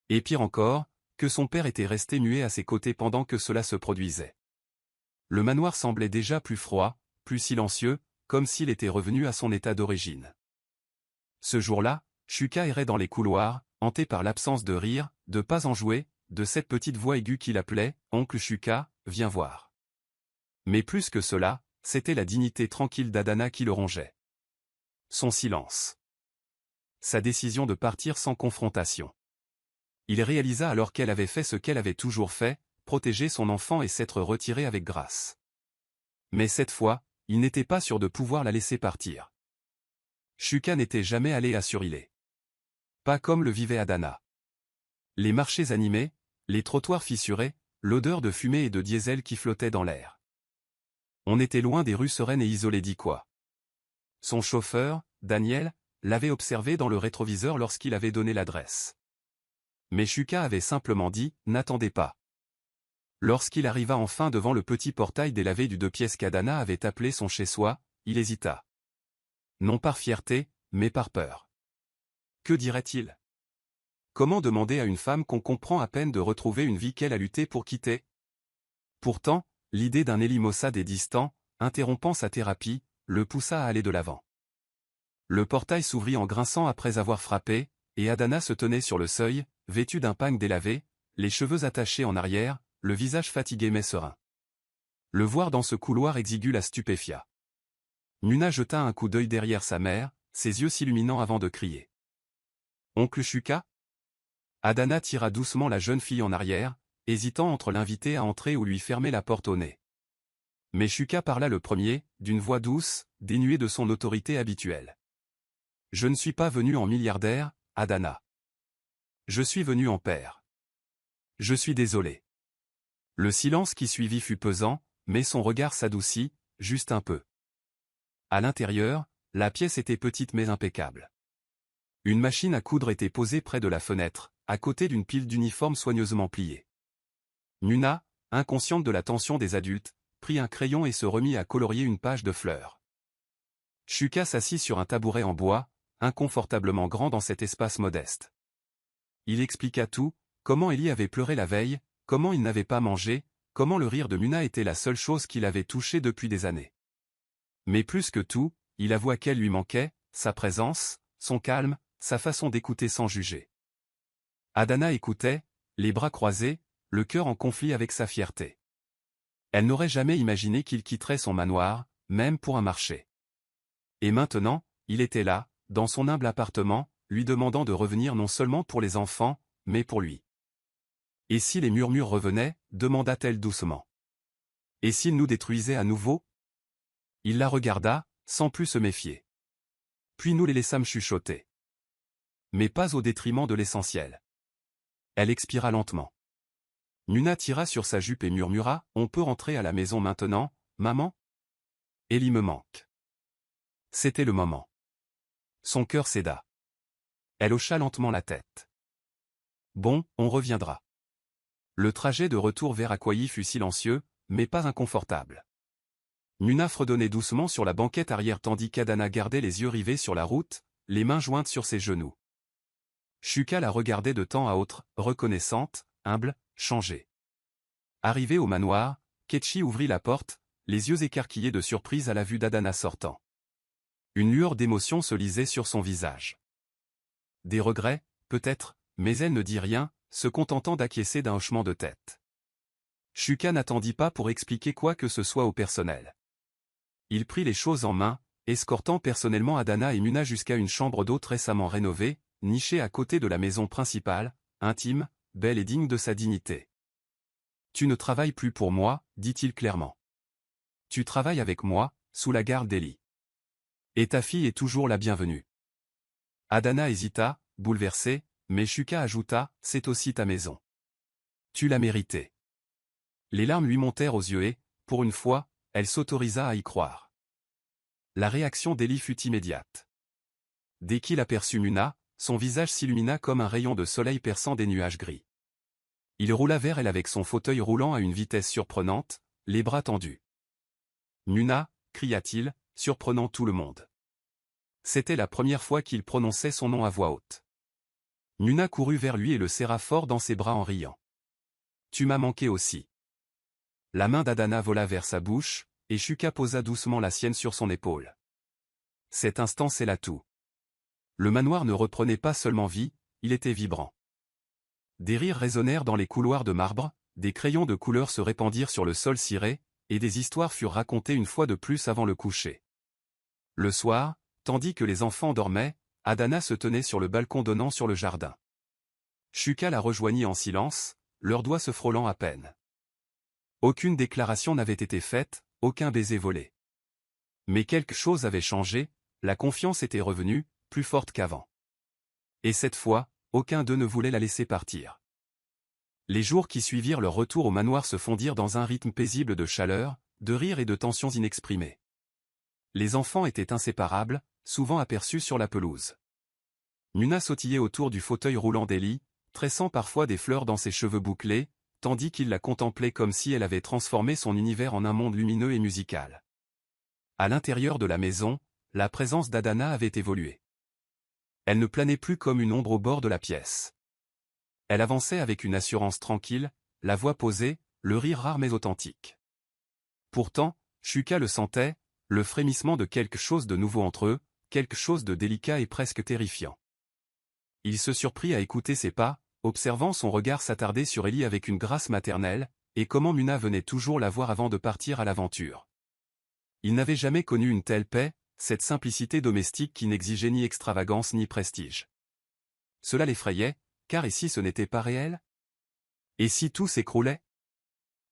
Et pire encore, que son père était resté muet à ses côtés pendant que cela se produisait. Le manoir semblait déjà plus froid, plus silencieux, comme s'il était revenu à son état d'origine. Ce jour-là, Shuka errait dans les couloirs, hanté par l'absence de rire, de pas en jouer, de cette petite voix aiguë qui l'appelait « Oncle Shuka, viens voir ». Mais plus que cela, c'était la dignité tranquille d'Adana qui le rongeait. Son silence. Sa décision de partir sans confrontation. Il réalisa alors qu'elle avait fait ce qu'elle avait toujours fait, protéger son enfant et s'être retiré avec grâce. Mais cette fois, il n'était pas sûr de pouvoir la laisser partir. Shuka n'était jamais allé à Surilé. Pas comme le vivait Adana. Les marchés animés, les trottoirs fissurés, l'odeur de fumée et de diesel qui flottait dans l'air. On était loin des rues sereines et isolées d'Ikwa. Son chauffeur, Daniel, l'avait observé dans le rétroviseur lorsqu'il avait donné l'adresse. Mais Shuka avait simplement dit « N'attendez pas ». Lorsqu'il arriva enfin devant le petit portail délavé du 2 pièces qu'Adana avait appelé son chez-soi, il hésita. Non par fierté, mais par peur. Que dirait-il? Comment demander à une femme qu'on comprend à peine de retrouver une vie qu'elle a lutté pour quitter? Pourtant, l'idée d'un Elie maussade et distant, interrompant sa thérapie, le poussa à aller de l'avant. Le portail s'ouvrit en grinçant après avoir frappé, et Adana se tenait sur le seuil, vêtu d'un pagne délavé, les cheveux attachés en arrière, le visage fatigué mais serein. Le voir dans ce couloir exigu la stupéfia. Nuna jeta un coup d'œil derrière sa mère, ses yeux s'illuminant avant de crier. « Oncle Shuka ?» Adana tira doucement la jeune fille en arrière, hésitant entre l'inviter à entrer ou lui fermer la porte au nez. Mais Shuka parla le premier, d'une voix douce, dénuée de son autorité habituelle. « Je ne suis pas venu en milliardaire, Adana. Je suis venu en père. Je suis désolé. » Le silence qui suivit fut pesant, mais son regard s'adoucit, juste un peu. À l'intérieur, la pièce était petite mais impeccable. Une machine à coudre était posée près de la fenêtre, à côté d'une pile d'uniformes soigneusement pliés. Nuna, inconsciente de la tension des adultes, prit un crayon et se remit à colorier une page de fleurs. Shuka s'assit sur un tabouret en bois, inconfortablement grand dans cet espace modeste. Il expliqua tout, comment Ellie avait pleuré la veille, comment il n'avait pas mangé, comment le rire de Nuna était la seule chose qu'il avait touchée depuis des années. Mais plus que tout, il avoua qu'elle lui manquait, sa présence, son calme, sa façon d'écouter sans juger. Adana écoutait, les bras croisés, le cœur en conflit avec sa fierté. Elle n'aurait jamais imaginé qu'il quitterait son manoir, même pour un marché. Et maintenant, il était là, dans son humble appartement, lui demandant de revenir non seulement pour les enfants, mais pour lui. « Et si les murmures revenaient » demanda-t-elle doucement. « Et s'ils nous détruisaient à nouveau ?» Il la regarda, sans plus se méfier. Puis nous les laissâmes chuchoter. Mais pas au détriment de l'essentiel. Elle expira lentement. Nuna tira sur sa jupe et murmura « On peut rentrer à la maison maintenant, maman ?» Ellie me manque. C'était le moment. Son cœur céda. Elle hocha lentement la tête. Bon, on reviendra. Le trajet de retour vers Aquaï fut silencieux, mais pas inconfortable. Nuna fredonnait doucement sur la banquette arrière tandis qu'Adana gardait les yeux rivés sur la route, les mains jointes sur ses genoux. Shuka la regardait de temps à autre, reconnaissante, humble, changée. Arrivé au manoir, Ketchi ouvrit la porte, les yeux écarquillés de surprise à la vue d'Adana sortant. Une lueur d'émotion se lisait sur son visage. Des regrets, peut-être, mais elle ne dit rien, se contentant d'acquiescer d'un hochement de tête. Shuka n'attendit pas pour expliquer quoi que ce soit au personnel. Il prit les choses en main, escortant personnellement Adana et Muna jusqu'à une chambre d'hôte récemment rénovée, nichée à côté de la maison principale, intime, belle et digne de sa dignité. « Tu ne travailles plus pour moi, dit-il clairement. Tu travailles avec moi, sous la garde d'Eli. Et ta fille est toujours la bienvenue. » Adana hésita, bouleversée, mais Shuka ajouta, « C'est aussi ta maison. Tu l'as méritée. » Les larmes lui montèrent aux yeux et, pour une fois, elle s'autorisa à y croire. La réaction d'Eli fut immédiate. Dès qu'il aperçut Muna, son visage s'illumina comme un rayon de soleil perçant des nuages gris. Il roula vers elle avec son fauteuil roulant à une vitesse surprenante, les bras tendus. « Muna » cria-t-il, surprenant tout le monde. C'était la première fois qu'il prononçait son nom à voix haute. Muna courut vers lui et le serra fort dans ses bras en riant. « Tu m'as manqué aussi. » La main d'Adana vola vers sa bouche, et Shuka posa doucement la sienne sur son épaule. Cet instant scella tout. Le manoir ne reprenait pas seulement vie, il était vibrant. Des rires résonnèrent dans les couloirs de marbre, des crayons de couleur se répandirent sur le sol ciré, et des histoires furent racontées une fois de plus avant le coucher. Le soir, tandis que les enfants dormaient, Adana se tenait sur le balcon donnant sur le jardin. Shuka la rejoignit en silence, leurs doigts se frôlant à peine. Aucune déclaration n'avait été faite, aucun baiser volé. Mais quelque chose avait changé, la confiance était revenue, plus forte qu'avant. Et cette fois, aucun d'eux ne voulait la laisser partir. Les jours qui suivirent leur retour au manoir se fondirent dans un rythme paisible de chaleur, de rire et de tensions inexprimées. Les enfants étaient inséparables, souvent aperçus sur la pelouse. Muna sautillait autour du fauteuil roulant d'Eli, tressant parfois des fleurs dans ses cheveux bouclés, tandis qu'il la contemplait comme si elle avait transformé son univers en un monde lumineux et musical. À l'intérieur de la maison, la présence d'Adana avait évolué. Elle ne planait plus comme une ombre au bord de la pièce. Elle avançait avec une assurance tranquille, la voix posée, le rire rare mais authentique. Pourtant, Shuka le sentait, le frémissement de quelque chose de nouveau entre eux, quelque chose de délicat et presque terrifiant. Il se surprit à écouter ses pas, observant son regard s'attarder sur Eli avec une grâce maternelle, et comment Muna venait toujours la voir avant de partir à l'aventure. Il n'avait jamais connu une telle paix, cette simplicité domestique qui n'exigeait ni extravagance ni prestige. Cela l'effrayait, car et si ce n'était pas réel? Et si tout s'écroulait?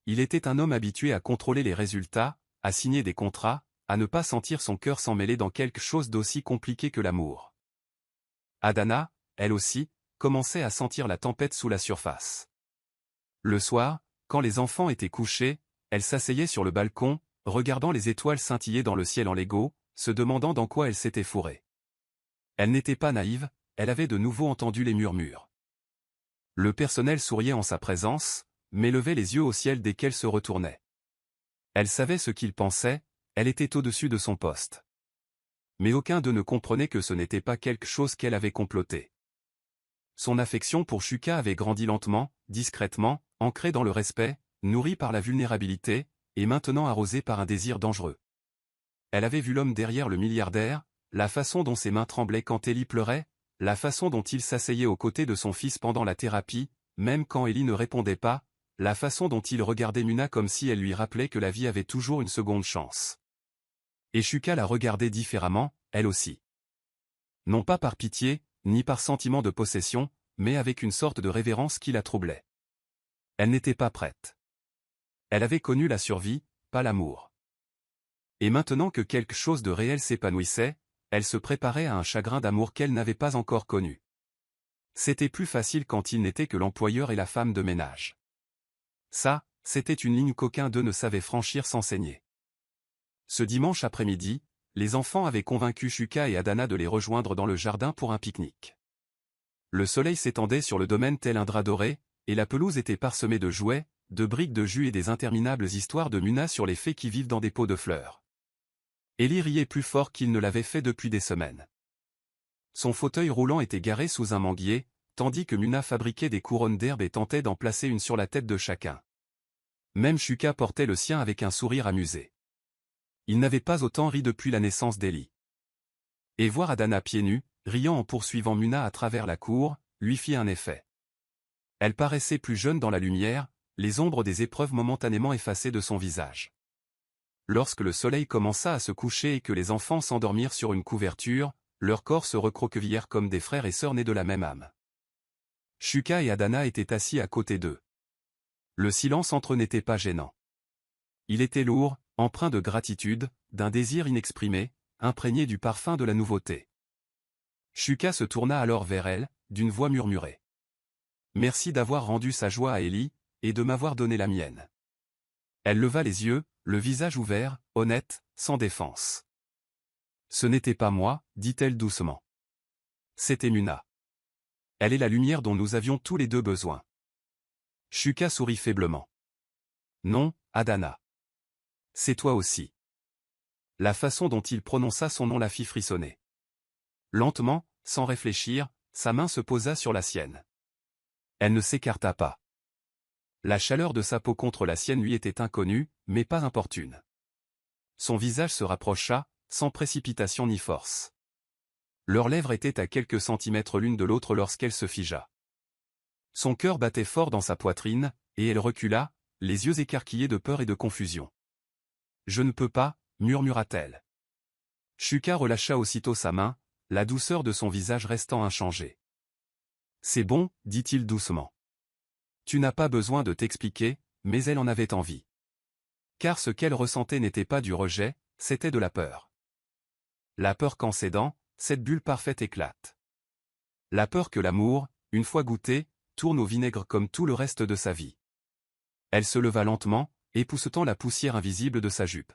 Il était un homme habitué à contrôler les résultats, à signer des contrats, à ne pas sentir son cœur s'emmêler dans quelque chose d'aussi compliqué que l'amour. Adana, elle aussi, commençait à sentir la tempête sous la surface. Le soir, quand les enfants étaient couchés, elle s'asseyait sur le balcon, regardant les étoiles scintiller dans le ciel en Lego, se demandant dans quoi elle s'était fourrée. Elle n'était pas naïve, elle avait de nouveau entendu les murmures. Le personnel souriait en sa présence, mais levait les yeux au ciel dès qu'elle se retournait. Elle savait ce qu'il pensait, elle était au-dessus de son poste. Mais aucun d'eux ne comprenait que ce n'était pas quelque chose qu'elle avait comploté. Son affection pour Shuka avait grandi lentement, discrètement, ancrée dans le respect, nourrie par la vulnérabilité, et maintenant arrosée par un désir dangereux. Elle avait vu l'homme derrière le milliardaire, la façon dont ses mains tremblaient quand Eli pleurait, la façon dont il s'asseyait aux côtés de son fils pendant la thérapie, même quand Eli ne répondait pas, la façon dont il regardait Muna comme si elle lui rappelait que la vie avait toujours une seconde chance. Et Shuka la regardait différemment, elle aussi. Non pas par pitié, ni par sentiment de possession, mais avec une sorte de révérence qui la troublait. Elle n'était pas prête. Elle avait connu la survie, pas l'amour. Et maintenant que quelque chose de réel s'épanouissait, elle se préparait à un chagrin d'amour qu'elle n'avait pas encore connu. C'était plus facile quand il n'était que l'employeur et la femme de ménage. Ça, c'était une ligne qu'aucun d'eux ne savait franchir sans saigner. Ce dimanche après-midi, les enfants avaient convaincu Shuka et Adana de les rejoindre dans le jardin pour un pique-nique. Le soleil s'étendait sur le domaine tel un drap doré, et la pelouse était parsemée de jouets, de briques de jus et des interminables histoires de Muna sur les fées qui vivent dans des pots de fleurs. Eli riait plus fort qu'il ne l'avait fait depuis des semaines. Son fauteuil roulant était garé sous un manguier, tandis que Muna fabriquait des couronnes d'herbe et tentait d'en placer une sur la tête de chacun. Même Shuka portait le sien avec un sourire amusé. Il n'avait pas autant ri depuis la naissance d'Eli. Et voir Adana pieds nus, riant en poursuivant Muna à travers la cour, lui fit un effet. Elle paraissait plus jeune dans la lumière, les ombres des épreuves momentanément effacées de son visage. lorsque le soleil commença à se coucher et que les enfants s'endormirent sur une couverture, leurs corps se recroquevillèrent comme des frères et sœurs nés de la même âme. Shuka et Adana étaient assis à côté d'eux. Le silence entre eux n'était pas gênant. Il était lourd, empreint de gratitude, d'un désir inexprimé, imprégné du parfum de la nouveauté. Shuka se tourna alors vers elle, d'une voix murmurée. « Merci d'avoir rendu sa joie à Ellie, et de m'avoir donné la mienne. » Elle leva les yeux, le visage ouvert, honnête, sans défense. « Ce n'était pas moi, dit-elle doucement. C'était Muna. Elle est la lumière dont nous avions tous les deux besoin. » Shuka sourit faiblement. « Non, Adana. C'est toi aussi. » La façon dont il prononça son nom la fit frissonner. Lentement, sans réfléchir, sa main se posa sur la sienne. Elle ne s'écarta pas. La chaleur de sa peau contre la sienne lui était inconnue, mais pas importune. Son visage se rapprocha, sans précipitation ni force. Leurs lèvres étaient à quelques centimètres l'une de l'autre lorsqu'elle se figea. Son cœur battait fort dans sa poitrine, et elle recula, les yeux écarquillés de peur et de confusion. « Je ne peux pas, murmura-t-elle. Shuka relâcha aussitôt sa main, la douceur de son visage restant inchangée. « C'est bon, dit-il doucement. Tu n'as pas besoin de t'expliquer, mais elle en avait envie. » Car ce qu'elle ressentait n'était pas du rejet, c'était de la peur. La peur qu'en cédant, cette bulle parfaite éclate. La peur que l'amour, une fois goûté, tourne au vinaigre comme tout le reste de sa vie. Elle se leva lentement, époussetant la poussière invisible de sa jupe.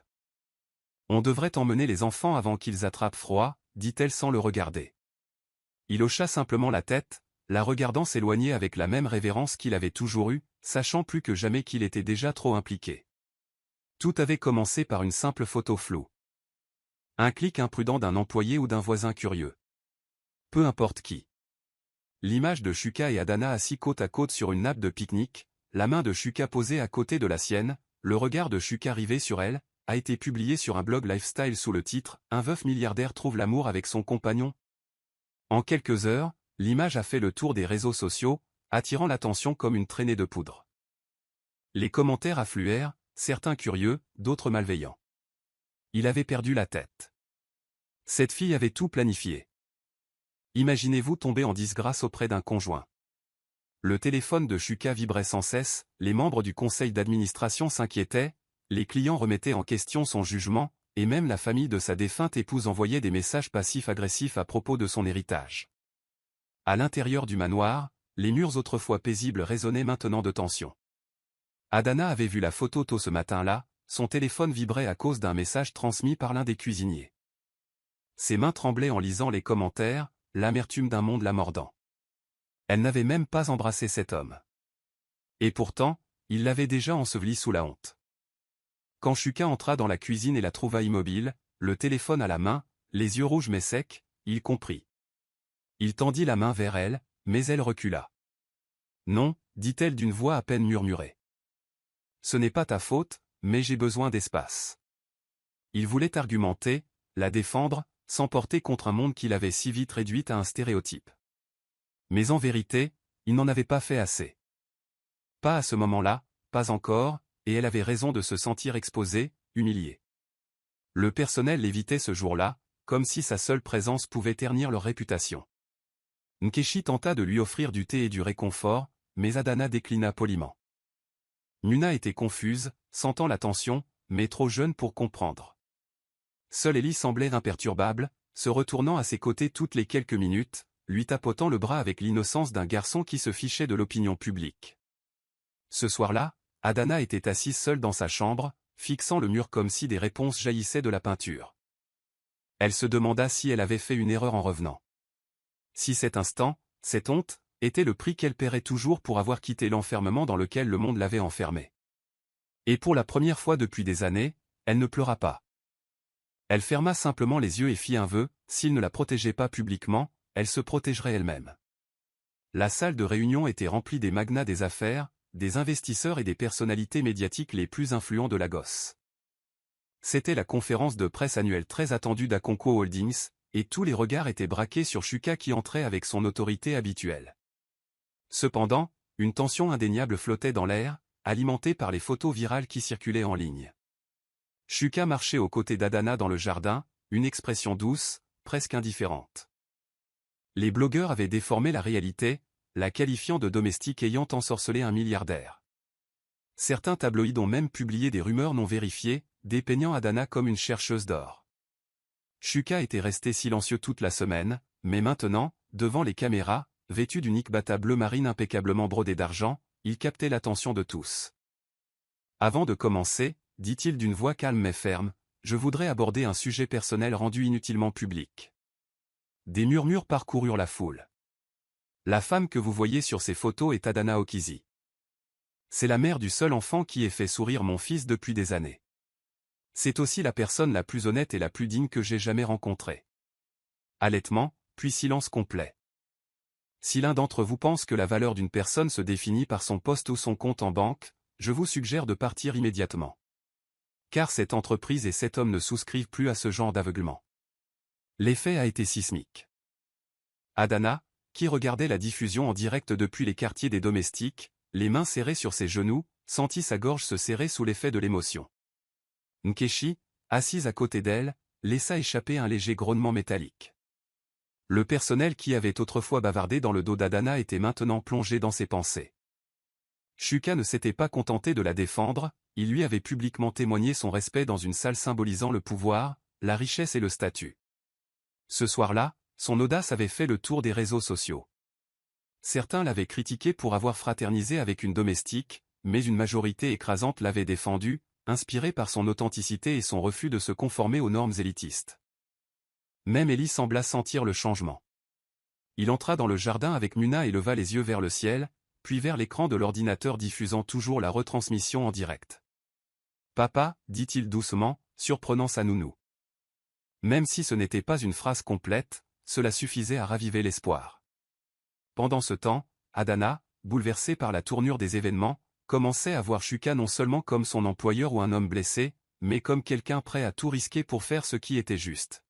« On devrait emmener les enfants avant qu'ils attrapent froid, dit-elle sans le regarder. Il hocha simplement la tête, la regardant s'éloigner avec la même révérence qu'il avait toujours eue, sachant plus que jamais qu'il était déjà trop impliqué. Tout avait commencé par une simple photo floue. Un clic imprudent d'un employé ou d'un voisin curieux. Peu importe qui. L'image de Shuka et Adana assis côte à côte sur une nappe de pique-nique, la main de Shuka posée à côté de la sienne, le regard de Shuka rivé sur elle, a été publiée sur un blog lifestyle sous le titre « Un veuf milliardaire trouve l'amour avec son compagnon ». En quelques heures, l'image a fait le tour des réseaux sociaux, attirant l'attention comme une traînée de poudre. Les commentaires affluèrent, certains curieux, d'autres malveillants. Il avait perdu la tête. Cette fille avait tout planifié. Imaginez-vous tomber en disgrâce auprès d'un conjoint. Le téléphone de Shuka vibrait sans cesse, les membres du conseil d'administration s'inquiétaient, les clients remettaient en question son jugement, et même la famille de sa défunte épouse envoyait des messages passifs-agressifs à propos de son héritage. À l'intérieur du manoir, les murs autrefois paisibles résonnaient maintenant de tension. Adana avait vu la photo tôt ce matin-là, son téléphone vibrait à cause d'un message transmis par l'un des cuisiniers. Ses mains tremblaient en lisant les commentaires, l'amertume d'un monde la mordant. Elle n'avait même pas embrassé cet homme. Et pourtant, il l'avait déjà ensevelie sous la honte. Quand Shuka entra dans la cuisine et la trouva immobile, le téléphone à la main, les yeux rouges mais secs, il comprit. Il tendit la main vers elle, mais elle recula. « Non, dit-elle d'une voix à peine murmurée. Ce n'est pas ta faute, mais j'ai besoin d'espace. » Il voulait argumenter, la défendre, s'emporter contre un monde qu'il avait si vite réduit à un stéréotype. Mais en vérité, il n'en avait pas fait assez. Pas à ce moment-là, pas encore, et elle avait raison de se sentir exposée, humiliée. Le personnel l'évitait ce jour-là, comme si sa seule présence pouvait ternir leur réputation. Nkechi tenta de lui offrir du thé et du réconfort, mais Adana déclina poliment. Muna était confuse, sentant la tension, mais trop jeune pour comprendre. Seule Ellie semblait imperturbable, se retournant à ses côtés toutes les quelques minutes, lui tapotant le bras avec l'innocence d'un garçon qui se fichait de l'opinion publique. Ce soir-là, Adana était assise seule dans sa chambre, fixant le mur comme si des réponses jaillissaient de la peinture. Elle se demanda si elle avait fait une erreur en revenant. Si cet instant, cette honte, était le prix qu'elle paierait toujours pour avoir quitté l'enfermement dans lequel le monde l'avait enfermée. Et pour la première fois depuis des années, elle ne pleura pas. Elle ferma simplement les yeux et fit un vœu, s'il ne la protégeait pas publiquement, elle se protégerait elle-même. La salle de réunion était remplie des magnats des affaires, des investisseurs et des personnalités médiatiques les plus influents de Lagos. C'était la conférence de presse annuelle très attendue d'Akonko Holdings, et tous les regards étaient braqués sur Shuka qui entrait avec son autorité habituelle. Cependant, une tension indéniable flottait dans l'air, alimentée par les photos virales qui circulaient en ligne. Shuka marchait aux côtés d'Adana dans le jardin, une expression douce, presque indifférente. Les blogueurs avaient déformé la réalité, la qualifiant de domestique ayant ensorcelé un milliardaire. Certains tabloïds ont même publié des rumeurs non vérifiées, dépeignant Adana comme une chercheuse d'or. Shuka était resté silencieux toute la semaine, mais maintenant, devant les caméras, vêtu d'une ikbata bleu marine impeccablement brodée d'argent, il captait l'attention de tous. Avant de commencer, dit-il d'une voix calme mais ferme, je voudrais aborder un sujet personnel rendu inutilement public. Des murmures parcoururent la foule. La femme que vous voyez sur ces photos est Adana Okizi. C'est la mère du seul enfant qui ait fait sourire mon fils depuis des années. C'est aussi la personne la plus honnête et la plus digne que j'ai jamais rencontrée. Halètement, puis silence complet. Si l'un d'entre vous pense que la valeur d'une personne se définit par son poste ou son compte en banque, je vous suggère de partir immédiatement. Car cette entreprise et cet homme ne souscrivent plus à ce genre d'aveuglement. L'effet a été sismique. Adana, qui regardait la diffusion en direct depuis les quartiers des domestiques, les mains serrées sur ses genoux, sentit sa gorge se serrer sous l'effet de l'émotion. Nkechi, assise à côté d'elle, laissa échapper un léger grognement métallique. Le personnel qui avait autrefois bavardé dans le dos d'Adana était maintenant plongé dans ses pensées. Shuka ne s'était pas contenté de la défendre, il lui avait publiquement témoigné son respect dans une salle symbolisant le pouvoir, la richesse et le statut. Ce soir-là, son audace avait fait le tour des réseaux sociaux. Certains l'avaient critiqué pour avoir fraternisé avec une domestique, mais une majorité écrasante l'avait défendu, inspirée par son authenticité et son refus de se conformer aux normes élitistes. Même Ellie sembla sentir le changement. Il entra dans le jardin avec Muna et leva les yeux vers le ciel, puis vers l'écran de l'ordinateur diffusant toujours la retransmission en direct. « Papa » dit-il doucement, surprenant sa nounou. Même si ce n'était pas une phrase complète, cela suffisait à raviver l'espoir. Pendant ce temps, Adana, bouleversée par la tournure des événements, commençait à voir Shuka non seulement comme son employeur ou un homme blessé, mais comme quelqu'un prêt à tout risquer pour faire ce qui était juste.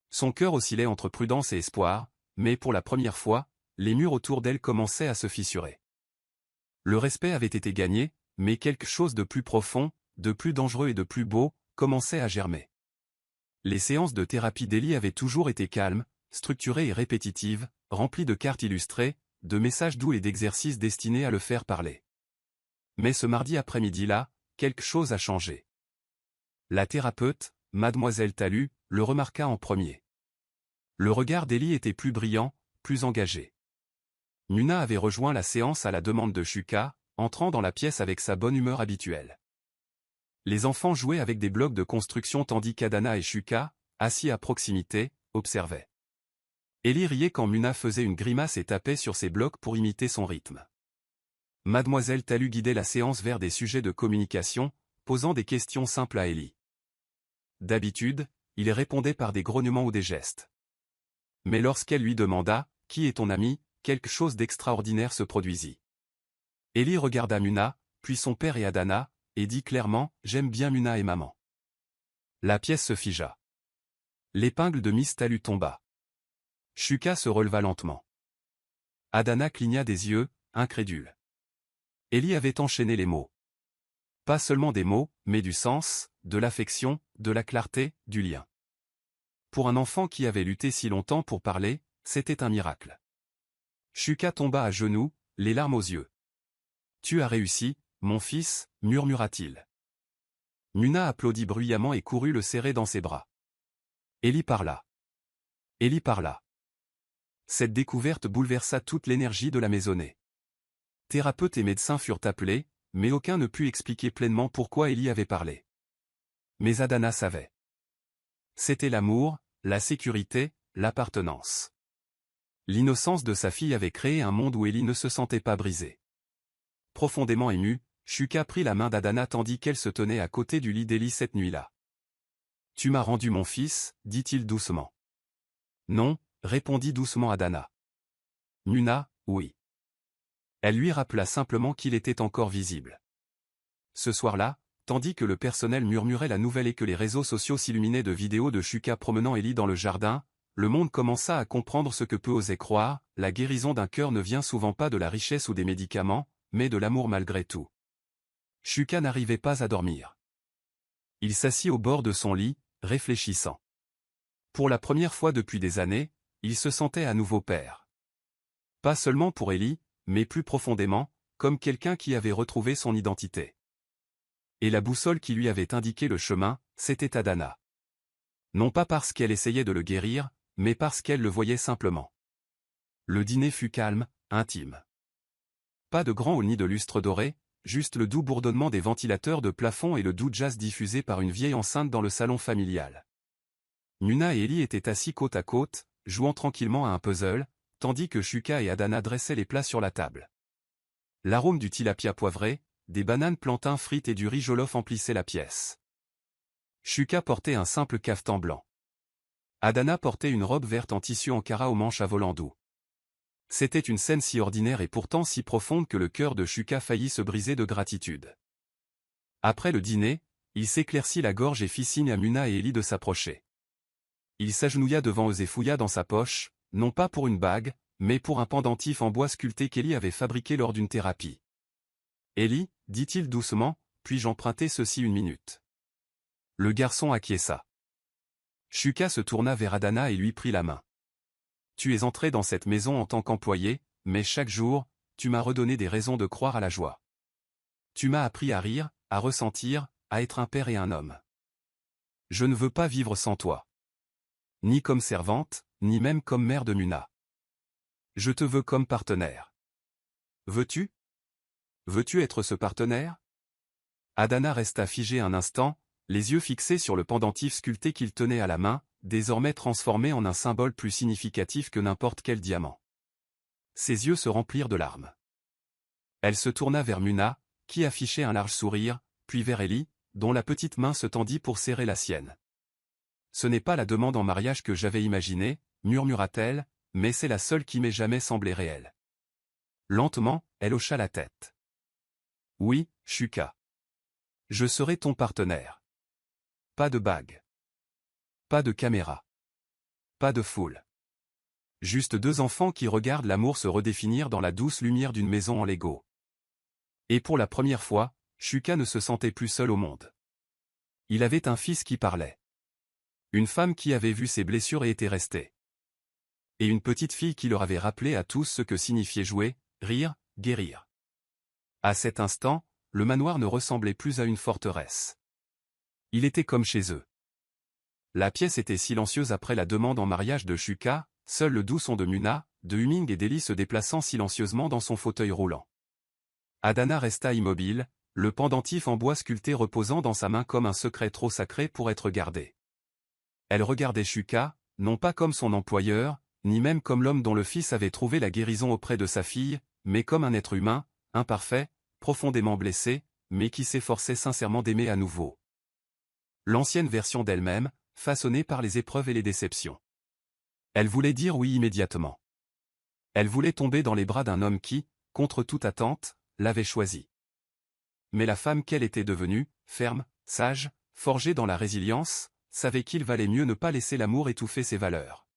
Son cœur oscillait entre prudence et espoir, mais pour la première fois, les murs autour d'elle commençaient à se fissurer. Le respect avait été gagné, mais quelque chose de plus profond, de plus dangereux et de plus beau, commençait à germer. Les séances de thérapie d'Ellie avaient toujours été calmes, structurées et répétitives, remplies de cartes illustrées, de messages doux et d'exercices destinés à le faire parler. Mais ce mardi après-midi-là, quelque chose a changé. La thérapeute, Mademoiselle Talus, le remarqua en premier. Le regard d'Ellie était plus brillant, plus engagé. Muna avait rejoint la séance à la demande de Shuka, entrant dans la pièce avec sa bonne humeur habituelle. Les enfants jouaient avec des blocs de construction tandis qu'Adana et Shuka, assis à proximité, observaient. Ellie riait quand Muna faisait une grimace et tapait sur ses blocs pour imiter son rythme. Mademoiselle Talus guidait la séance vers des sujets de communication, posant des questions simples à Ellie. D'habitude, il répondait par des grognements ou des gestes. Mais lorsqu'elle lui demanda « Qui est ton ami ?», quelque chose d'extraordinaire se produisit. Ellie regarda Muna, puis son père et Adana, et dit clairement « J'aime bien Muna et maman ». La pièce se figea. L'épingle de Miss Talus tomba. Shuka se releva lentement. Adana cligna des yeux, incrédule. Ellie avait enchaîné les mots. Pas seulement des mots, mais du sens, de l'affection, de la clarté, du lien. Pour un enfant qui avait lutté si longtemps pour parler, c'était un miracle. Shuka tomba à genoux, les larmes aux yeux. « Tu as réussi, mon fils » murmura-t-il. Muna applaudit bruyamment et courut le serrer dans ses bras. Ellie parla. Ellie parla. Cette découverte bouleversa toute l'énergie de la maisonnée. Thérapeutes et médecins furent appelés, mais aucun ne put expliquer pleinement pourquoi Ellie avait parlé. Mais Adana savait. C'était l'amour, la sécurité, l'appartenance. L'innocence de sa fille avait créé un monde où Ellie ne se sentait pas brisée. Profondément ému, Shuka prit la main d'Adana tandis qu'elle se tenait à côté du lit d'Ellie cette nuit-là. « Tu m'as rendu mon fils » dit-il doucement. « Non » répondit doucement Adana. « Muna, oui. » Elle lui rappela simplement qu'il était encore visible. Ce soir-là, tandis que le personnel murmurait la nouvelle et que les réseaux sociaux s'illuminaient de vidéos de Shuka promenant Ellie dans le jardin, le monde commença à comprendre ce que peu oser croire, la guérison d'un cœur ne vient souvent pas de la richesse ou des médicaments, mais de l'amour malgré tout. Shuka n'arrivait pas à dormir. Il s'assit au bord de son lit, réfléchissant. Pour la première fois depuis des années, il se sentait à nouveau père. Pas seulement pour Ellie, mais plus profondément, comme quelqu'un qui avait retrouvé son identité. Et la boussole qui lui avait indiqué le chemin, c'était Adana. Non pas parce qu'elle essayait de le guérir, mais parce qu'elle le voyait simplement. Le dîner fut calme, intime. Pas de grand hall ni de lustre doré, juste le doux bourdonnement des ventilateurs de plafond et le doux jazz diffusé par une vieille enceinte dans le salon familial. Nuna et Ellie étaient assis côte à côte, jouant tranquillement à un puzzle, tandis que Shuka et Adana dressaient les plats sur la table. L'arôme du tilapia poivré, des bananes plantains frites et du riz jollof emplissait la pièce. Shuka portait un simple cafetan blanc. Adana portait une robe verte en tissu ankara aux manches à volants doux. C'était une scène si ordinaire et pourtant si profonde que le cœur de Shuka faillit se briser de gratitude. Après le dîner, il s'éclaircit la gorge et fit signe à Muna et Ellie de s'approcher. Il s'agenouilla devant eux et fouilla dans sa poche, non pas pour une bague, mais pour un pendentif en bois sculpté qu'Ellie avait fabriqué lors d'une thérapie. « Ellie, dit-il doucement, puis-je emprunter ceci une minute ?» Le garçon acquiesça. Shuka se tourna vers Adana et lui prit la main. « Tu es entré dans cette maison en tant qu'employé, mais chaque jour, tu m'as redonné des raisons de croire à la joie. Tu m'as appris à rire, à ressentir, à être un père et un homme. Je ne veux pas vivre sans toi. Ni comme servante, ni même comme mère de Muna. Je te veux comme partenaire. Veux-tu ? Veux-tu être ce partenaire ?» Adana resta figé un instant, les yeux fixés sur le pendentif sculpté qu'il tenait à la main, désormais transformé en un symbole plus significatif que n'importe quel diamant. Ses yeux se remplirent de larmes. Elle se tourna vers Muna, qui affichait un large sourire, puis vers Ellie, dont la petite main se tendit pour serrer la sienne. « Ce n'est pas la demande en mariage que j'avais imaginée, murmura-t-elle, mais c'est la seule qui m'ait jamais semblé réelle. » Lentement, elle hocha la tête. « Oui, Shuka. Je serai ton partenaire. Pas de bague. Pas de caméra. Pas de foule. Juste deux enfants qui regardent l'amour se redéfinir dans la douce lumière d'une maison en Lego. » Et pour la première fois, Shuka ne se sentait plus seul au monde. Il avait un fils qui parlait. Une femme qui avait vu ses blessures et était restée. Et une petite fille qui leur avait rappelé à tous ce que signifiait jouer, rire, guérir. À cet instant, le manoir ne ressemblait plus à une forteresse. Il était comme chez eux. La pièce était silencieuse après la demande en mariage de Shuka, seul le doux son de Muna, de Humming et d'Ellie se déplaçant silencieusement dans son fauteuil roulant. Adana resta immobile, le pendentif en bois sculpté reposant dans sa main comme un secret trop sacré pour être gardé. Elle regardait Shuka, non pas comme son employeur, ni même comme l'homme dont le fils avait trouvé la guérison auprès de sa fille, mais comme un être humain, imparfait, profondément blessé, mais qui s'efforçait sincèrement d'aimer à nouveau. L'ancienne version d'elle-même, façonnée par les épreuves et les déceptions. Elle voulait dire oui immédiatement. Elle voulait tomber dans les bras d'un homme qui, contre toute attente, l'avait choisie. Mais la femme qu'elle était devenue, ferme, sage, forgée dans la résilience, savait qu'il valait mieux ne pas laisser l'amour étouffer ses valeurs.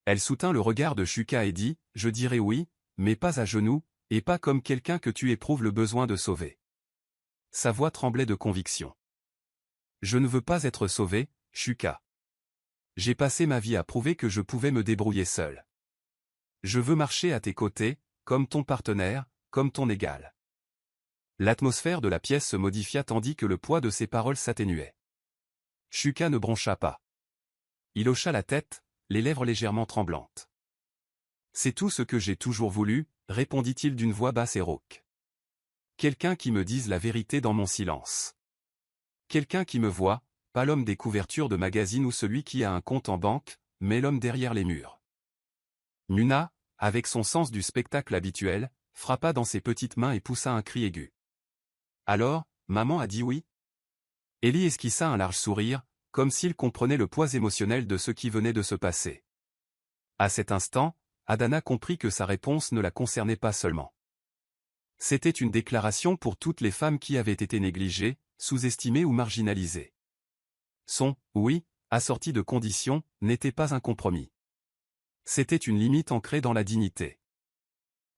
Elle soutint le regard de Shuka et dit « Je dirais oui, mais pas à genoux, et pas comme quelqu'un que tu éprouves le besoin de sauver. » Sa voix tremblait de conviction. « Je ne veux pas être sauvé, Shuka. J'ai passé ma vie à prouver que je pouvais me débrouiller seul. Je veux marcher à tes côtés, comme ton partenaire, comme ton égal. » L'atmosphère de la pièce se modifia tandis que le poids de ses paroles s'atténuait. Shuka ne broncha pas. Il hocha la tête, les lèvres légèrement tremblantes. « C'est tout ce que j'ai toujours voulu, » répondit-il d'une voix basse et rauque. « Quelqu'un qui me dise la vérité dans mon silence. Quelqu'un qui me voit, pas l'homme des couvertures de magazines ou celui qui a un compte en banque, mais l'homme derrière les murs. » Muna, avec son sens du spectacle habituel, frappa dans ses petites mains et poussa un cri aigu. « Alors, maman a dit oui ?» Ellie esquissa un large sourire, comme s'il comprenait le poids émotionnel de ce qui venait de se passer. À cet instant, Adana comprit que sa réponse ne la concernait pas seulement. C'était une déclaration pour toutes les femmes qui avaient été négligées, sous-estimées ou marginalisées. Son « oui », assorti de conditions, n'était pas un compromis. C'était une limite ancrée dans la dignité.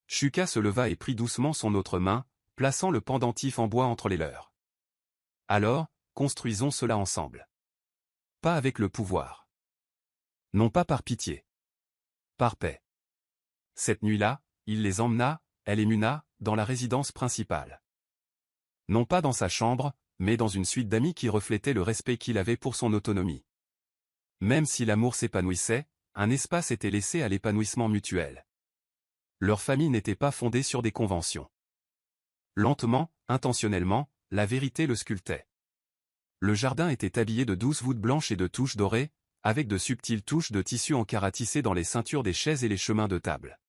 Shuka se leva et prit doucement son autre main, plaçant le pendentif en bois entre les leurs. « Alors, construisons cela ensemble. Pas avec le pouvoir. Non pas par pitié. Par paix. Cette nuit-là, il les emmena, elle et Muna, dans la résidence principale. Non pas dans sa chambre, mais dans une suite d'amis qui reflétait le respect qu'il avait pour son autonomie. Même si l'amour s'épanouissait, un espace était laissé à l'épanouissement mutuel. Leur famille n'était pas fondée sur des conventions. Lentement, intentionnellement, la vérité le sculptait. Le jardin était habillé de douces voûtes blanches et de touches dorées, avec de subtiles touches de tissu encaratissées dans les ceintures des chaises et les chemins de table.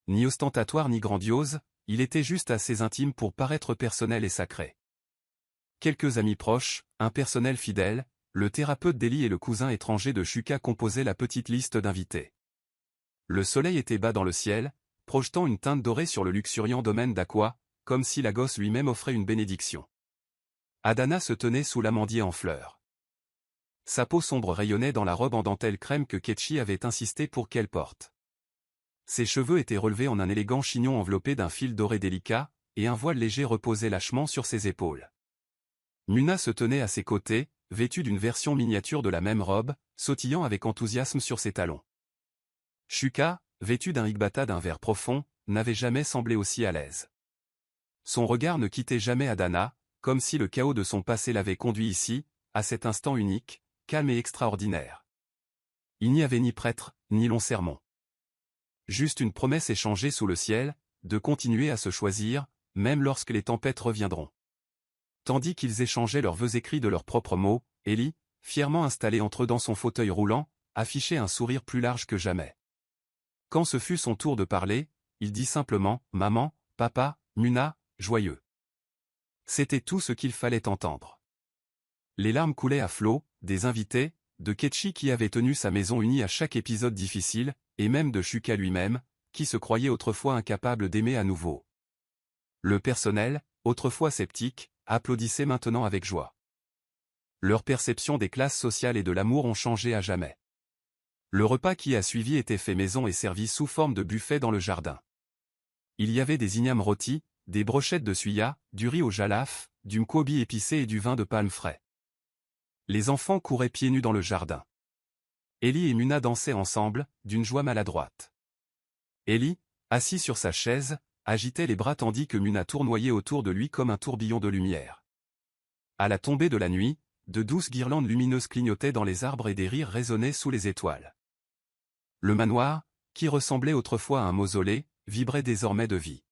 Ni ostentatoire ni grandiose, il était juste assez intime pour paraître personnel et sacré. Quelques amis proches, un personnel fidèle, le thérapeute d'Ellie et le cousin étranger de Shuka composaient la petite liste d'invités. Le soleil était bas dans le ciel, projetant une teinte dorée sur le luxuriant domaine d'Aqua, comme si la gosse lui-même offrait une bénédiction. Adana se tenait sous l'amandier en fleurs. Sa peau sombre rayonnait dans la robe en dentelle crème que Ketchi avait insisté pour qu'elle porte. Ses cheveux étaient relevés en un élégant chignon enveloppé d'un fil doré délicat, et un voile léger reposait lâchement sur ses épaules. Muna se tenait à ses côtés, vêtue d'une version miniature de la même robe, sautillant avec enthousiasme sur ses talons. Shuka, vêtue d'un higbata d'un vert profond, n'avait jamais semblé aussi à l'aise. Son regard ne quittait jamais Adana, comme si le chaos de son passé l'avait conduit ici, à cet instant unique, calme et extraordinaire. Il n'y avait ni prêtre, ni long sermon. Juste une promesse échangée sous le ciel, de continuer à se choisir, même lorsque les tempêtes reviendront. Tandis qu'ils échangeaient leurs vœux écrits de leurs propres mots, Ellie, fièrement installée entre eux dans son fauteuil roulant, affichait un sourire plus large que jamais. Quand ce fut son tour de parler, il dit simplement « Maman, papa, Muna, joyeux ». C'était tout ce qu'il fallait entendre. Les larmes coulaient à flots, des invités, de Ketchi qui avait tenu sa maison unie à chaque épisode difficile, et même de Shuka lui-même, qui se croyait autrefois incapable d'aimer à nouveau. Le personnel, autrefois sceptique, applaudissait maintenant avec joie. Leur perception des classes sociales et de l'amour ont changé à jamais. Le repas qui a suivi était fait maison et servi sous forme de buffet dans le jardin. Il y avait des ignames rôtis, des brochettes de suya, du riz au jalaf, du mkobi épicé et du vin de palme frais. Les enfants couraient pieds nus dans le jardin. Ellie et Muna dansaient ensemble, d'une joie maladroite. Ellie, assis sur sa chaise, agitait les bras tandis que Muna tournoyait autour de lui comme un tourbillon de lumière. À la tombée de la nuit, de douces guirlandes lumineuses clignotaient dans les arbres et des rires résonnaient sous les étoiles. Le manoir, qui ressemblait autrefois à un mausolée, vibrait désormais de vie.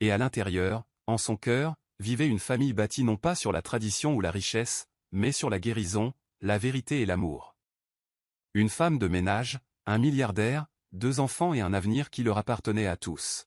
Et à l'intérieur, en son cœur, vivait une famille bâtie non pas sur la tradition ou la richesse, mais sur la guérison, la vérité et l'amour. Une femme de ménage, un milliardaire, 2 enfants et un avenir qui leur appartenait à tous.